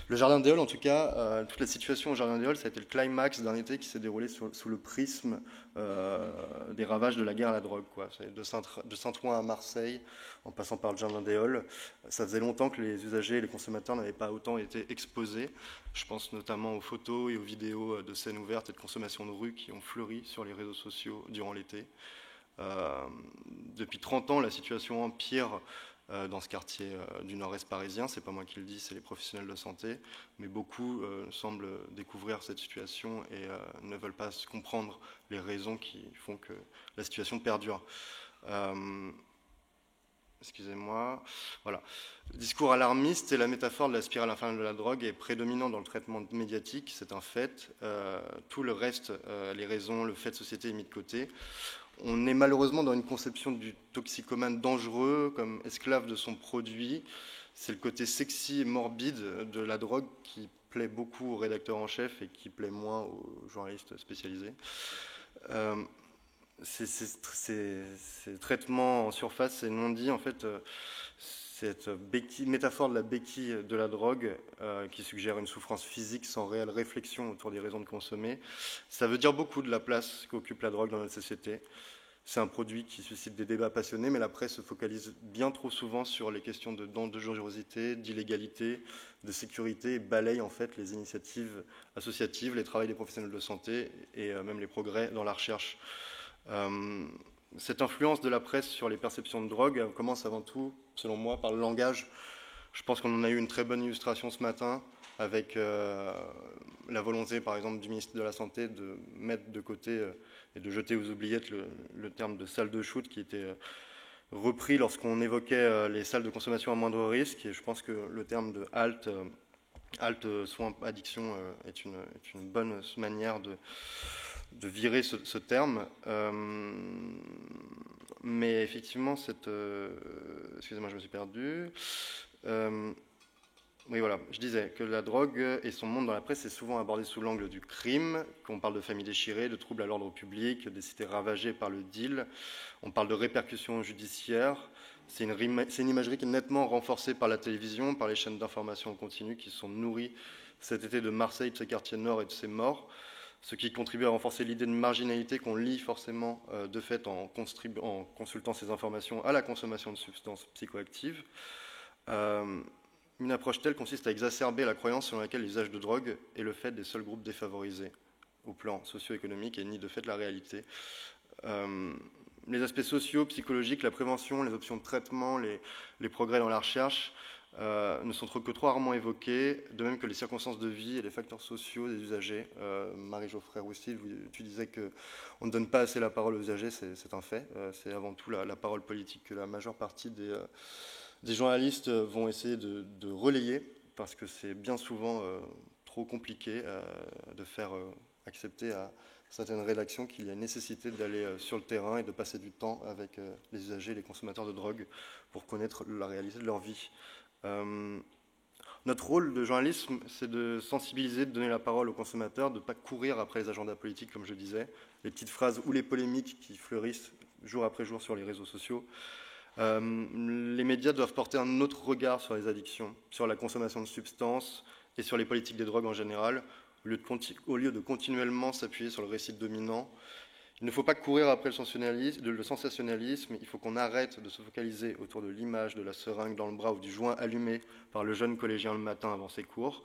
le jardin des Halles en tout cas, toute la situation au jardin des Halles, ça a été le climax d'un été qui s'est déroulé sous le prisme des ravages de la guerre à la drogue, quoi. De Saint-Ouen à Marseille, en passant par le jardin des Halles. Ça faisait longtemps que les usagers et les consommateurs n'avaient pas autant été exposés. Je pense notamment aux photos et aux vidéos de scènes ouvertes et de consommation de rue qui ont fleuri sur les réseaux sociaux durant l'été. Depuis 30 ans, la situation empire dans ce quartier du nord-est parisien. C'est pas moi qui le dis, c'est les professionnels de santé, mais beaucoup semblent découvrir cette situation et ne veulent pas comprendre les raisons qui font que la situation perdure. Excusez-moi. Voilà. Le discours alarmiste et la métaphore de la spirale infernale de la drogue est prédominant dans le traitement médiatique, c'est un fait. Tout le reste, les raisons, le fait de société est mis de côté. On est malheureusement dans une conception du toxicomane dangereux comme esclave de son produit. C'est le côté sexy et morbide de la drogue qui plaît beaucoup aux rédacteurs en chef et qui plaît moins aux journalistes spécialisés. Ces traitements en surface et non dits, en fait, cette métaphore de la béquille de la drogue qui suggère une souffrance physique sans réelle réflexion autour des raisons de consommer, ça veut dire beaucoup de la place qu'occupe la drogue dans notre société. C'est un produit qui suscite des débats passionnés, mais la presse se focalise bien trop souvent sur les questions de dangerosité, d'illégalité, de sécurité, et balaye en fait les initiatives associatives, les travaux des professionnels de santé et même les progrès dans la recherche. Cette influence de la presse sur les perceptions de drogue commence avant tout, selon moi, par le langage. Je pense qu'on en a eu une très bonne illustration ce matin avec la volonté, par exemple, du ministre de la Santé de mettre de côté et de jeter aux oubliettes le terme de salle de shoot qui était repris lorsqu'on évoquait les salles de consommation à moindre risque, et je pense que le terme de HALT, soins addiction, est une bonne manière de virer ce terme. Mais effectivement, excusez-moi, je me suis perdu. Oui, voilà, je disais que la drogue et son monde dans la presse est souvent abordé sous l'angle du crime, qu'on parle de familles déchirées, de troubles à l'ordre public, des cités ravagées par le deal. On parle de répercussions judiciaires. C'est une imagerie qui est nettement renforcée par la télévision, par les chaînes d'information en continu qui sont nourries cet été de Marseille, de ses quartiers nord et de ses morts, ce qui contribue à renforcer l'idée de marginalité qu'on lie forcément de fait en consultant ces informations à la consommation de substances psychoactives. Une approche telle consiste à exacerber la croyance selon laquelle l'usage de drogue est le fait des seuls groupes défavorisés au plan socio-économique et nie de fait la réalité. Les aspects sociaux, psychologiques, la prévention, les options de traitement, les progrès dans la recherche ne sont que trop rarement évoqués, de même que les circonstances de vie et les facteurs sociaux des usagers. Marie-Geoffrey Roussy, tu disais qu'on ne donne pas assez la parole aux usagers, c'est un fait. C'est avant tout la parole politique que la majeure partie des journalistes vont essayer de relayer, parce que c'est bien souvent trop compliqué de faire accepter à certaines rédactions qu'il y a nécessité d'aller sur le terrain et de passer du temps avec les usagers, les consommateurs de drogue, pour connaître la réalité de leur vie. Notre rôle de journalisme, c'est de sensibiliser, de donner la parole aux consommateurs, de ne pas courir après les agendas politiques, comme je disais, les petites phrases ou les polémiques qui fleurissent jour après jour sur les réseaux sociaux. Les médias doivent porter un autre regard sur les addictions, sur la consommation de substances et sur les politiques des drogues en général, au lieu de continuellement s'appuyer sur le récit dominant. Il ne faut pas courir après le sensationnalisme, il faut qu'on arrête de se focaliser autour de l'image de la seringue dans le bras ou du joint allumé par le jeune collégien le matin avant ses cours.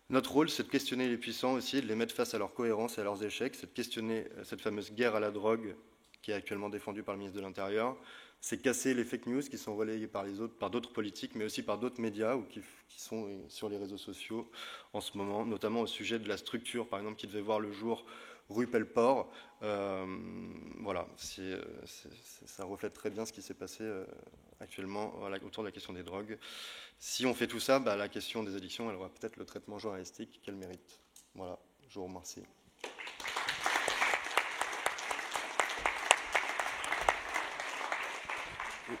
Notre rôle, c'est de questionner les puissants aussi, de les mettre face à leur cohérence et à leurs échecs, c'est de questionner cette fameuse guerre à la drogue qui est actuellement défendue par le ministre de l'Intérieur. C'est casser les fake news qui sont relayées par d'autres politiques, mais aussi par d'autres médias ou qui sont sur les réseaux sociaux en ce moment, notamment au sujet de la structure, par exemple, qui devait voir le jour rue Pelleport. Voilà, ça reflète très bien ce qui s'est passé actuellement autour de la question des drogues. Si on fait tout ça, la question des addictions, elle aura peut-être le traitement journalistique qu'elle mérite. Voilà, je vous remercie.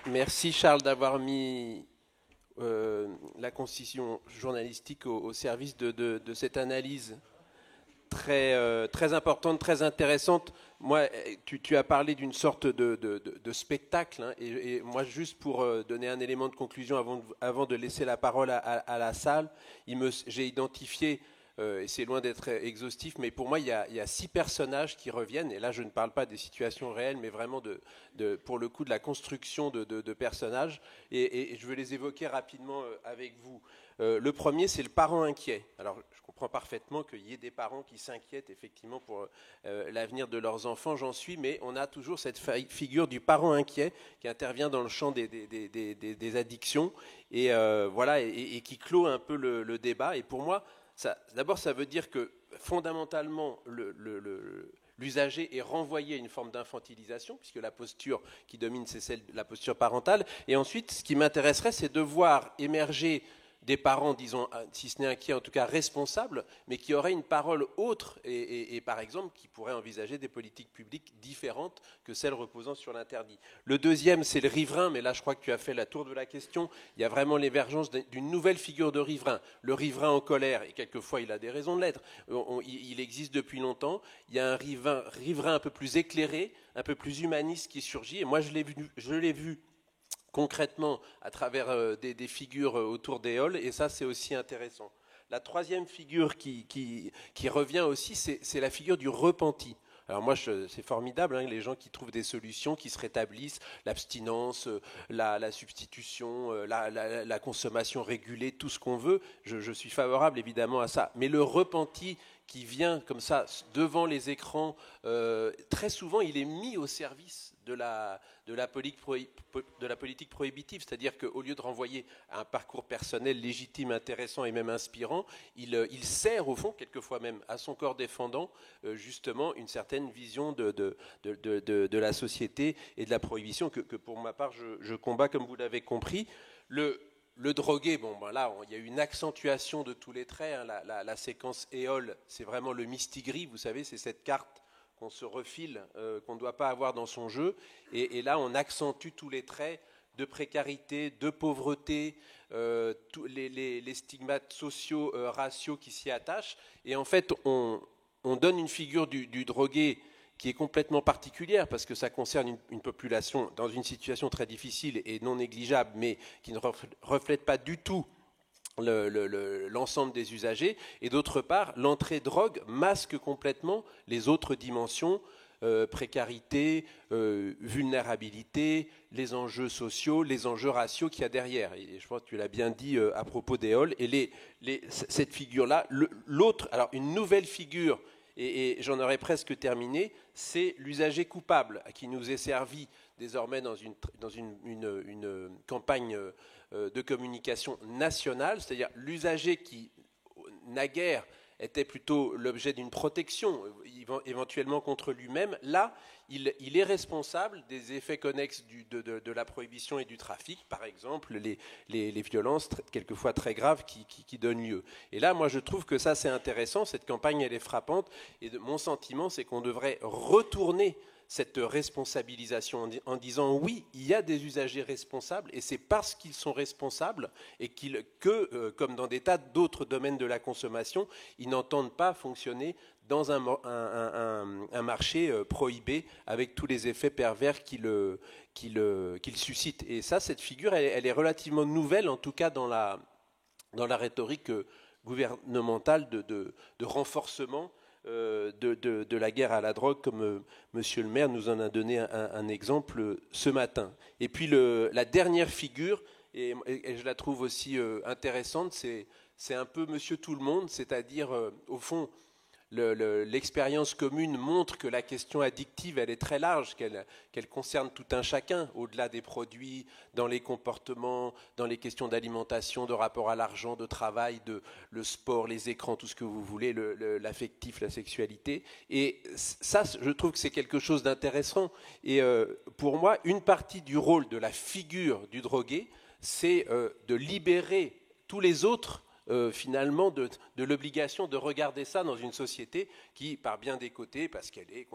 Merci Charles d'avoir mis la constitution journalistique au service de cette analyse très importante, très intéressante. Moi, tu as parlé d'une sorte de spectacle, hein, et moi, juste pour donner un élément de conclusion avant de laisser la parole à la salle, j'ai identifié, et c'est loin d'être exhaustif, mais pour moi, il y a 6 personnages qui reviennent, et là, je ne parle pas des situations réelles, mais vraiment pour le coup de la construction de personnages, et je veux les évoquer rapidement avec vous. Le premier, c'est le parent inquiet. Alors, je comprends parfaitement qu'il y ait des parents qui s'inquiètent effectivement pour l'avenir de leurs enfants, j'en suis, mais on a toujours cette figure du parent inquiet qui intervient dans le champ des addictions et, voilà, et qui clôt un peu le débat. Et pour moi, d'abord, ça veut dire que fondamentalement, l'usager est renvoyé à une forme d'infantilisation, puisque la posture qui domine, c'est la posture parentale. Et ensuite, ce qui m'intéresserait, c'est de voir émerger des parents, disons, si ce n'est inquiets, en tout cas responsables, mais qui auraient une parole autre et par exemple, qui pourraient envisager des politiques publiques différentes que celles reposant sur l'interdit. Le deuxième, c'est le riverain, mais là, je crois que tu as fait la tour de la question. Il y a vraiment l'émergence d'une nouvelle figure de riverain. Le riverain en colère, et quelquefois, il a des raisons de l'être. Il existe depuis longtemps. Il y a un riverain un peu plus éclairé, un peu plus humaniste qui surgit, et moi, je l'ai vu concrètement à travers des figures autour des halls, et ça c'est aussi intéressant. La troisième figure qui revient aussi, c'est la figure du repenti. Alors moi, c'est formidable, hein, les gens qui trouvent des solutions, qui se rétablissent, l'abstinence, la substitution, la consommation régulée, tout ce qu'on veut, je suis favorable évidemment à ça. Mais le repenti qui vient comme ça devant les écrans, très souvent il est mis au service de la politique prohibitive, c'est-à-dire qu'au lieu de renvoyer à un parcours personnel légitime, intéressant et même inspirant, il sert au fond, quelquefois même à son corps défendant, justement une certaine vision de la société et de la prohibition que pour ma part je combats, comme vous l'avez compris. Le drogué, bon, ben là, il y a eu une accentuation de tous les traits. Hein, la séquence éole, c'est vraiment le mistigris, vous savez, c'est cette carte qu'on se refile, qu'on ne doit pas avoir dans son jeu. Et là, on accentue tous les traits de précarité, de pauvreté, tous les stigmates sociaux, raciaux qui s'y attachent. Et en fait, on donne une figure du drogué qui est complètement particulière, parce que ça concerne une population dans une situation très difficile et non négligeable, mais qui ne reflète pas du tout l'ensemble des usagers. Et d'autre part, l'entrée drogue masque complètement les autres dimensions, précarité, vulnérabilité, les enjeux sociaux, les enjeux raciaux qu'il y a derrière. Et je pense que tu l'as bien dit à propos d'Éole. Et cette figure-là, l'autre, alors une nouvelle figure, et j'en aurais presque terminé, c'est l'usager coupable qui nous est servi désormais dans une campagne de communication nationale, c'est-à-dire l'usager qui, naguère, était plutôt l'objet d'une protection, éventuellement contre lui-même. Là, il est responsable des effets connexes de la prohibition et du trafic, par exemple les violences quelquefois très graves qui donnent lieu. Et là, moi, je trouve que ça, c'est intéressant. Cette campagne, elle est frappante. Et mon sentiment, c'est qu'on devrait retourner cette responsabilisation en disant oui, il y a des usagers responsables et c'est parce qu'ils sont responsables et que, comme dans des tas d'autres domaines de la consommation, ils n'entendent pas fonctionner dans un marché prohibé avec tous les effets pervers qu'il suscite. Et ça, cette figure, elle est relativement nouvelle, en tout cas dans la rhétorique gouvernementale de renforcement de la guerre à la drogue, comme Monsieur le maire nous en a donné un exemple ce matin. Et puis la dernière figure, et je la trouve aussi intéressante, c'est un peu Monsieur Tout-le-Monde, c'est-à-dire, au fond, l'expérience commune montre que la question addictive, elle est très large, qu'elle concerne tout un chacun, au-delà des produits, dans les comportements, dans les questions d'alimentation, de rapport à l'argent, de travail, le sport, les écrans, tout ce que vous voulez, l'affectif, la sexualité. Et ça, je trouve que c'est quelque chose d'intéressant. Et pour moi, une partie du rôle de la figure du drogué, c'est de libérer tous les autres finalement de l'obligation de regarder ça dans une société qui, par bien des côtés, parce qu'elle est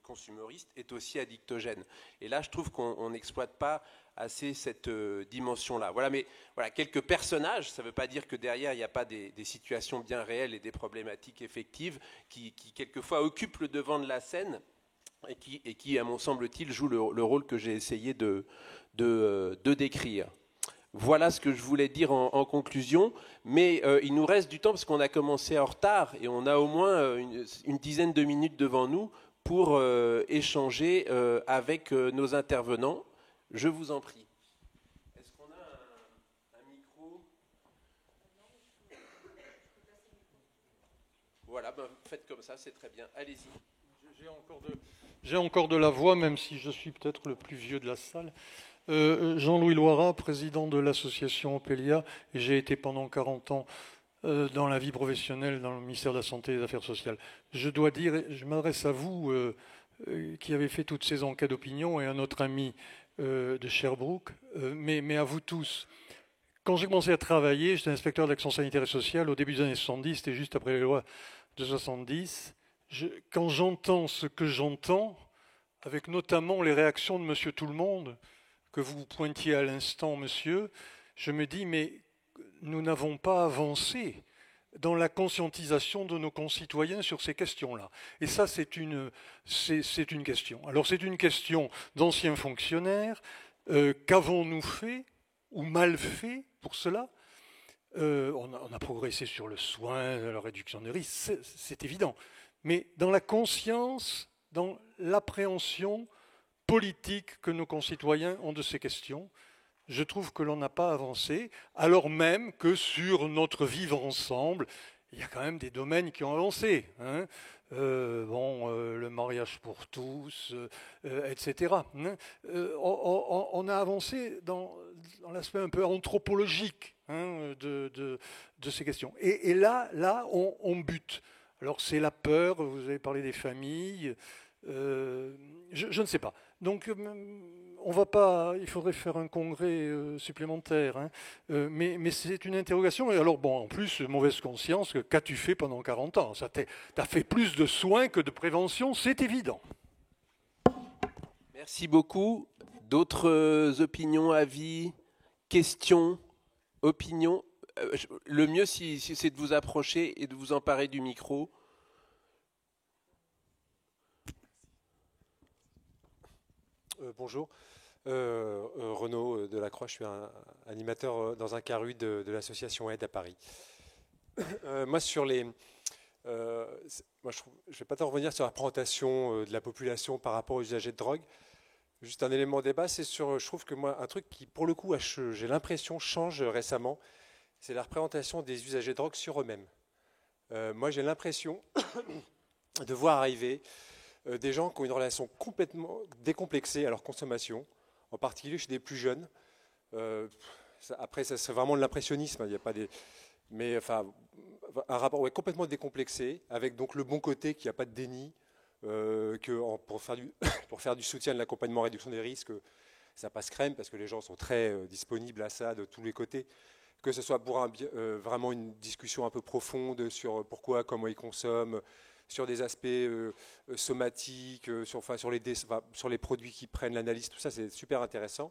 consumériste, est aussi addictogène. Et là, je trouve qu'on n'exploite pas assez cette dimension-là. Voilà, mais voilà, quelques personnages, ça ne veut pas dire que derrière, il n'y a pas des situations bien réelles et des problématiques effectives qui quelquefois occupent le devant de la scène et qui, à mon semble-t-il, jouent le rôle que j'ai essayé de décrire. Voilà ce que je voulais dire en conclusion, mais il nous reste du temps parce qu'on a commencé en retard et on a au moins une dizaine de minutes devant nous pour échanger avec nos intervenants. Je vous en prie. Est-ce qu'on a un micro ? Voilà, ben, faites comme ça, c'est très bien. Allez-y. J'ai encore de la voix, même si je suis peut-être le plus vieux de la salle. Jean-Louis Loirat, président de l'association Opélia, et j'ai été pendant 40 ans dans la vie professionnelle dans le ministère de la Santé et des Affaires sociales. Je dois dire, je m'adresse à vous qui avez fait toutes ces enquêtes d'opinion et à notre ami de Sherbrooke, mais à vous tous. Quand j'ai commencé à travailler, j'étais inspecteur de l'action sanitaire et sociale au début des années 70, c'était juste après les lois de 70. Quand j'entends ce que j'entends, avec notamment les réactions de Monsieur Tout-le-Monde, que vous pointiez à l'instant, monsieur, je me dis, mais nous n'avons pas avancé dans la conscientisation de nos concitoyens sur ces questions-là. Et ça, c'est une question. Alors, c'est une question d'anciens fonctionnaires. Qu'avons-nous fait ou mal fait pour cela ? On a progressé sur le soin, la réduction des risques, c'est évident. Mais dans la conscience, dans l'appréhension politique que nos concitoyens ont de ces questions, je trouve que l'on n'a pas avancé, alors même que sur notre vivre ensemble, il y a quand même des domaines qui ont avancé. Hein. Le mariage pour tous, etc. Hein. On a avancé dans l'aspect un peu anthropologique de ces questions. Et là on bute. Alors c'est la peur, vous avez parlé des familles, je ne sais pas. Donc on va pas, il faudrait faire un congrès supplémentaire, hein. Mais c'est une interrogation. Et alors bon, en plus, mauvaise conscience, qu'as-tu fait pendant 40 ans? Ça t'as fait plus de soins que de prévention, c'est évident. Merci beaucoup. D'autres opinions, avis, questions, opinions? Le mieux, si c'est de vous approcher et de vous emparer du micro. Bonjour, Renaud Delacroix, je suis un animateur dans un CARUD de l'association Aide à Paris. Moi, je ne vais pas t'en revenir sur la présentation de la population par rapport aux usagers de drogue. Juste un élément de débat, c'est sur, je trouve que moi, un truc qui, pour le coup, j'ai l'impression change récemment, c'est la représentation des usagers de drogue sur eux-mêmes. Moi, j'ai l'impression de voir arriver des gens qui ont une relation complètement décomplexée à leur consommation, en particulier chez des plus jeunes. Après, ça serait vraiment de l'impressionnisme, il n'y a pas des... Mais enfin, un rapport complètement décomplexé, avec donc le bon côté qu'il n'y a pas de déni, pour faire du soutien de l'accompagnement réduction des risques, ça passe crème, parce que les gens sont très disponibles à ça de tous les côtés. Que ce soit pour vraiment une discussion un peu profonde sur pourquoi, comment ils consomment, sur des aspects somatiques, sur les produits qui prennent l'analyse, tout ça, c'est super intéressant.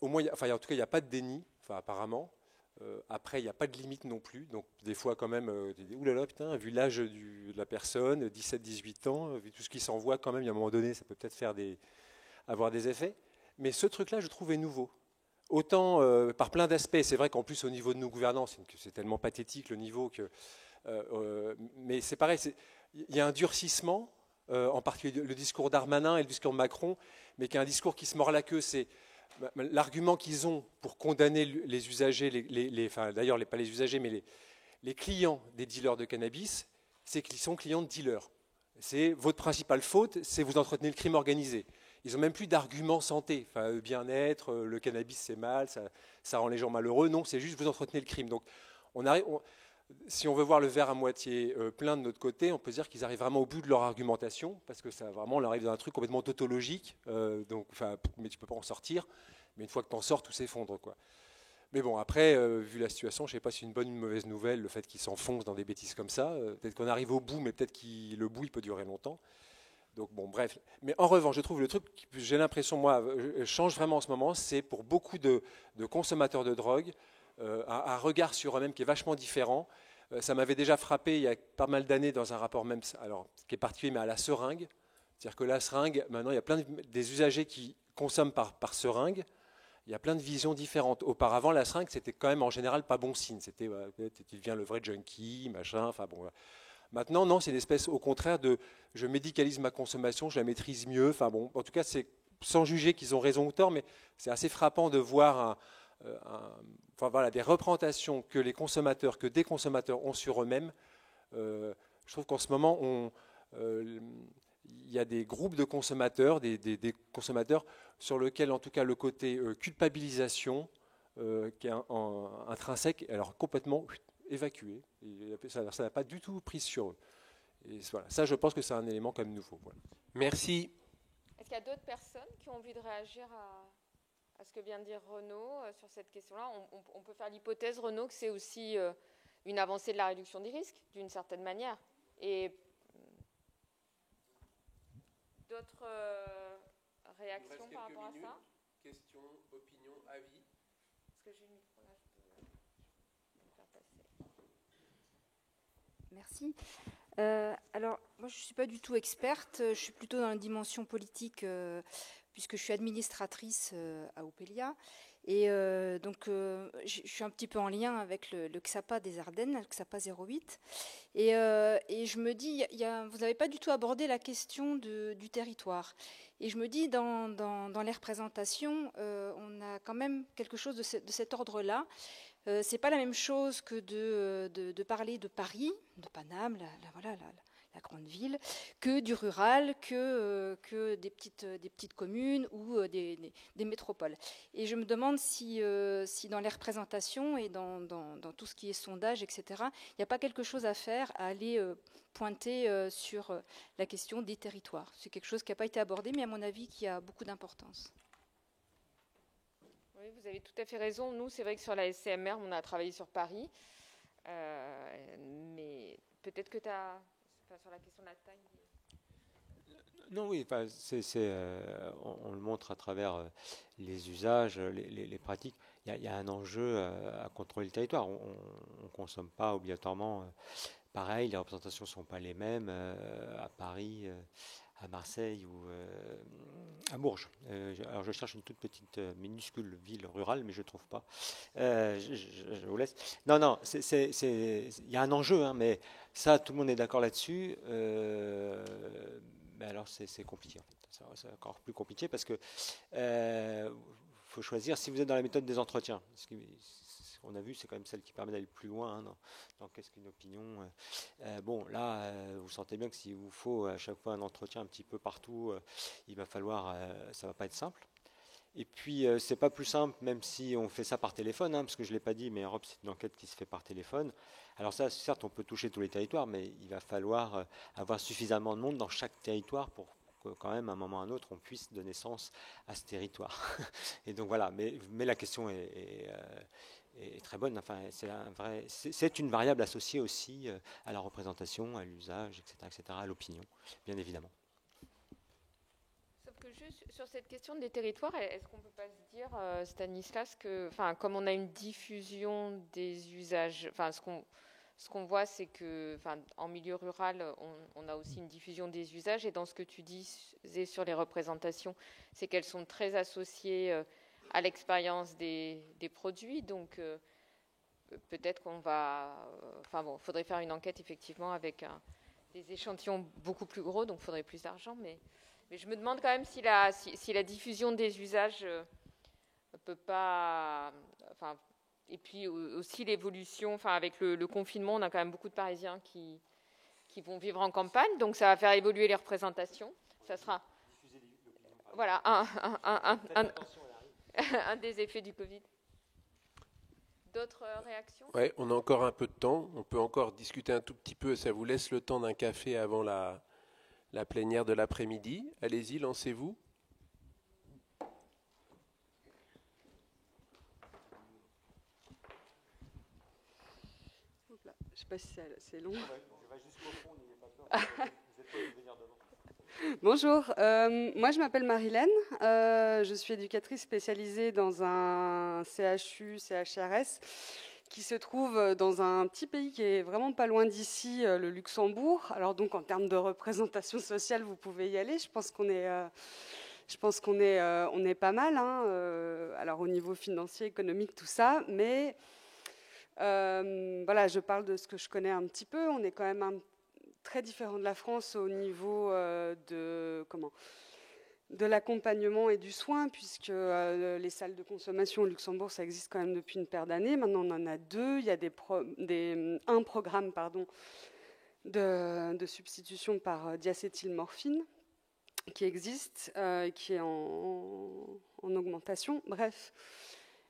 Au moins, en tout cas, il n'y a pas de déni, apparemment. Après, il n'y a pas de limite non plus. Donc, des fois, quand même, oulala, putain, vu l'âge de la personne, 17-18 ans, vu tout ce qui s'envoie, quand même, il y a un moment donné, ça peut peut-être avoir des effets. Mais ce truc-là, je trouvais nouveau. Autant par plein d'aspects. C'est vrai qu'en plus, au niveau de nos gouvernances, c'est tellement pathétique le niveau que. Mais c'est pareil, il y a un durcissement, en particulier le discours d'Armanin et le discours de Macron, mais qui est un discours qui se mord la queue. C'est l'argument qu'ils ont pour condamner les usagers, d'ailleurs pas les usagers, mais les clients des dealers de cannabis, c'est qu'ils sont clients de dealers. C'est votre principale faute, c'est vous entretenez le crime organisé. Ils n'ont même plus d'arguments santé, bien-être, le cannabis c'est mal, ça rend les gens malheureux. Non, c'est juste vous entretenez le crime. Donc si on veut voir le verre à moitié plein de notre côté, on peut dire qu'ils arrivent vraiment au bout de leur argumentation, parce que ça vraiment, on arrive dans un truc complètement tautologique, mais tu ne peux pas en sortir. Mais une fois que tu en sors, tout s'effondre, quoi. Mais bon, après, vu la situation, je ne sais pas si c'est une bonne ou une mauvaise nouvelle, le fait qu'ils s'enfoncent dans des bêtises comme ça. Peut-être qu'on arrive au bout, mais peut-être que le bout, il peut durer longtemps. Donc bon, bref. Mais en revanche, je trouve le truc que j'ai l'impression, moi, change vraiment en ce moment, c'est pour beaucoup de consommateurs de drogue, un regard sur eux-mêmes qui est vachement différent. Ça m'avait déjà frappé il y a pas mal d'années dans un rapport même, alors qui est particulier, mais à la seringue. C'est-à-dire que la seringue, maintenant, il y a plein des usagers qui consomment par seringue. Il y a plein de visions différentes. Auparavant, la seringue, c'était quand même en général pas bon signe. C'était, tu deviens le vrai junkie, machin. Enfin bon. Maintenant, non, c'est une espèce, au contraire, de je médicalise ma consommation, je la maîtrise mieux. Enfin bon, en tout cas, c'est sans juger qu'ils ont raison ou tort, mais c'est assez frappant de voir des représentations que des consommateurs ont sur eux-mêmes. Je trouve qu'en ce moment, il y a des groupes de consommateurs, des consommateurs sur lesquels, en tout cas, le côté culpabilisation, qui est intrinsèque, alors complètement évacué. Ça n'a pas du tout pris sur eux. Et voilà, ça, je pense que c'est un élément quand même nouveau. Voilà. Merci. Est-ce qu'il y a d'autres personnes qui ont envie de réagir à ce que vient de dire Renaud sur cette question-là? On peut faire l'hypothèse, Renaud, que c'est aussi une avancée de la réduction des risques, d'une certaine manière. Et d'autres réactions par rapport à ça? Questions, opinions, avis? Est-ce que j'ai le micro là? Je peux le faire passer. Merci. Alors, moi, je ne suis pas du tout experte. Je suis plutôt dans la dimension politique, puisque je suis administratrice à Opelia. Et donc, je suis un petit peu en lien avec le XAPA des Ardennes, le XAPA 08. Et je me dis, vous n'avez pas du tout abordé la question du territoire. Et je me dis, dans les représentations, on a quand même quelque chose de cet ordre-là. C'est pas la même chose que de parler de Paris, de Paname, la grande ville, que du rural, que des petites communes ou des métropoles. Et je me demande si dans les représentations et dans tout ce qui est sondage, etc., il n'y a pas quelque chose à faire, à aller pointer sur la question des territoires. C'est quelque chose qui n'a pas été abordé, mais à mon avis, qui a beaucoup d'importance. Oui, vous avez tout à fait raison. Nous, c'est vrai que sur la SCMR, on a travaillé sur Paris. Mais peut-être que tu as... sur la question de la taille. Non, oui, on le montre à travers les usages, les pratiques. Il y a un enjeu à contrôler le territoire. On ne consomme pas obligatoirement pareil, les représentations ne sont pas les mêmes à Paris, à Marseille ou à Bourges. Alors je cherche une toute petite, minuscule ville rurale, mais je ne trouve pas. Je vous laisse. Non, il y a un enjeu, hein, mais ça, tout le monde est d'accord là-dessus. Mais alors c'est compliqué, en fait. C'est encore plus compliqué parce que faut choisir si vous êtes dans la méthode des entretiens. On a vu, c'est quand même celle qui permet d'aller plus loin dans qu'est-ce qu'une opinion. Bon, là, vous sentez bien que s'il vous faut à chaque fois un entretien un petit peu partout, il va falloir, ça va pas être simple. Et puis, c'est pas plus simple, même si on fait ça par téléphone, hein, parce que je l'ai pas dit, mais Europe, c'est une enquête qui se fait par téléphone. Alors ça, certes, on peut toucher tous les territoires, mais il va falloir avoir suffisamment de monde dans chaque territoire pour que, quand même, à un moment ou à un autre, on puisse donner sens à ce territoire. Et donc voilà, mais la question est très bonne. Enfin, c'est une variable associée aussi à la représentation, à l'usage, etc., à l'opinion, bien évidemment. Sauf que juste sur cette question des territoires, est-ce qu'on ne peut pas se dire, Stanislas, que, comme on a une diffusion des usages, ce qu'on voit, c'est que, en milieu rural, on a aussi une diffusion des usages, et dans ce que tu disais sur les représentations, c'est qu'elles sont très associées à l'expérience des produits, donc peut-être qu'on va... il faudrait faire une enquête effectivement avec des échantillons beaucoup plus gros, donc il faudrait plus d'argent, mais je me demande quand même si la diffusion des usages ne peut pas... et puis aussi l'évolution, avec le confinement, on a quand même beaucoup de Parisiens qui vont vivre en campagne, donc ça va faire évoluer les représentations. Ça sera... Voilà, un des effets du Covid. D'autres réactions ? Oui, on a encore un peu de temps. On peut encore discuter un tout petit peu. Ça vous laisse le temps d'un café avant la plénière de l'après-midi. Allez-y, lancez-vous. Je ne sais pas si c'est long. Bonjour, moi je m'appelle Marilène, je suis éducatrice spécialisée dans un CHU, CHRS, qui se trouve dans un petit pays qui est vraiment pas loin d'ici, le Luxembourg. Alors donc en termes de représentation sociale, vous pouvez y aller, je pense qu'on est pas mal, hein, alors au niveau financier, économique, tout ça, mais voilà, je parle de ce que je connais un petit peu, on est quand même très différent de la France au niveau de l'accompagnement et du soin, puisque les salles de consommation au Luxembourg, ça existe quand même depuis une paire d'années. Maintenant, on en a deux. Il y a un programme de substitution par diacétylmorphine qui existe, qui est en augmentation. Bref.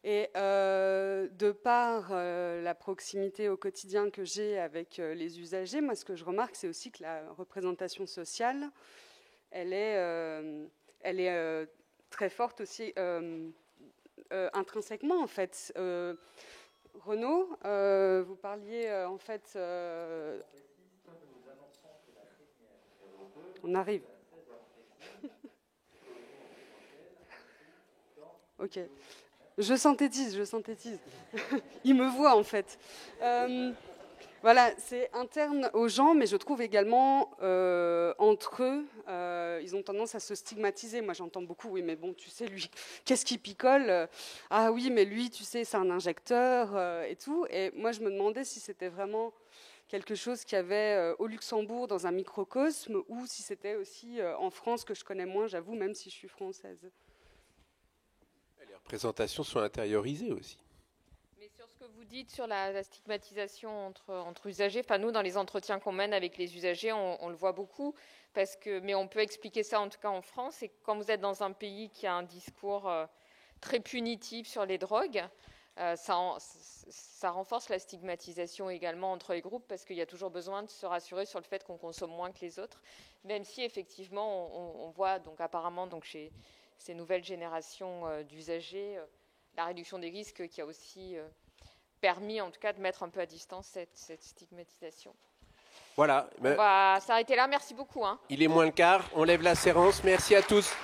Et de par la proximité au quotidien que j'ai avec les usagers, moi, ce que je remarque, c'est aussi que la représentation sociale, elle est très forte aussi intrinsèquement, en fait. Renaud, vous parliez, en fait... On arrive. Ok. Je synthétise. Il me voit, en fait. Voilà, c'est interne aux gens, mais je trouve également entre eux, ils ont tendance à se stigmatiser. Moi, j'entends beaucoup, oui, mais bon, tu sais, lui, qu'est-ce qu'il picole? Ah oui, mais lui, tu sais, c'est un injecteur et tout. Et moi, je me demandais si c'était vraiment quelque chose qu'il y avait au Luxembourg dans un microcosme, ou si c'était aussi en France, que je connais moins, j'avoue, même si je suis française. Les représentations sont intériorisées aussi. Mais sur ce que vous dites sur la stigmatisation entre usagers, enfin nous dans les entretiens qu'on mène avec les usagers, on le voit beaucoup, mais on peut expliquer ça en tout cas en France, c'est que quand vous êtes dans un pays qui a un discours très punitif sur les drogues, ça renforce la stigmatisation également entre les groupes parce qu'il y a toujours besoin de se rassurer sur le fait qu'on consomme moins que les autres, même si effectivement on voit donc apparemment donc chez ces nouvelles générations d'usagers la réduction des risques qui a aussi permis en tout cas de mettre un peu à distance cette stigmatisation. Voilà. On va s'arrêter là, merci beaucoup. Il est moins le quart, on lève la séance, merci à tous.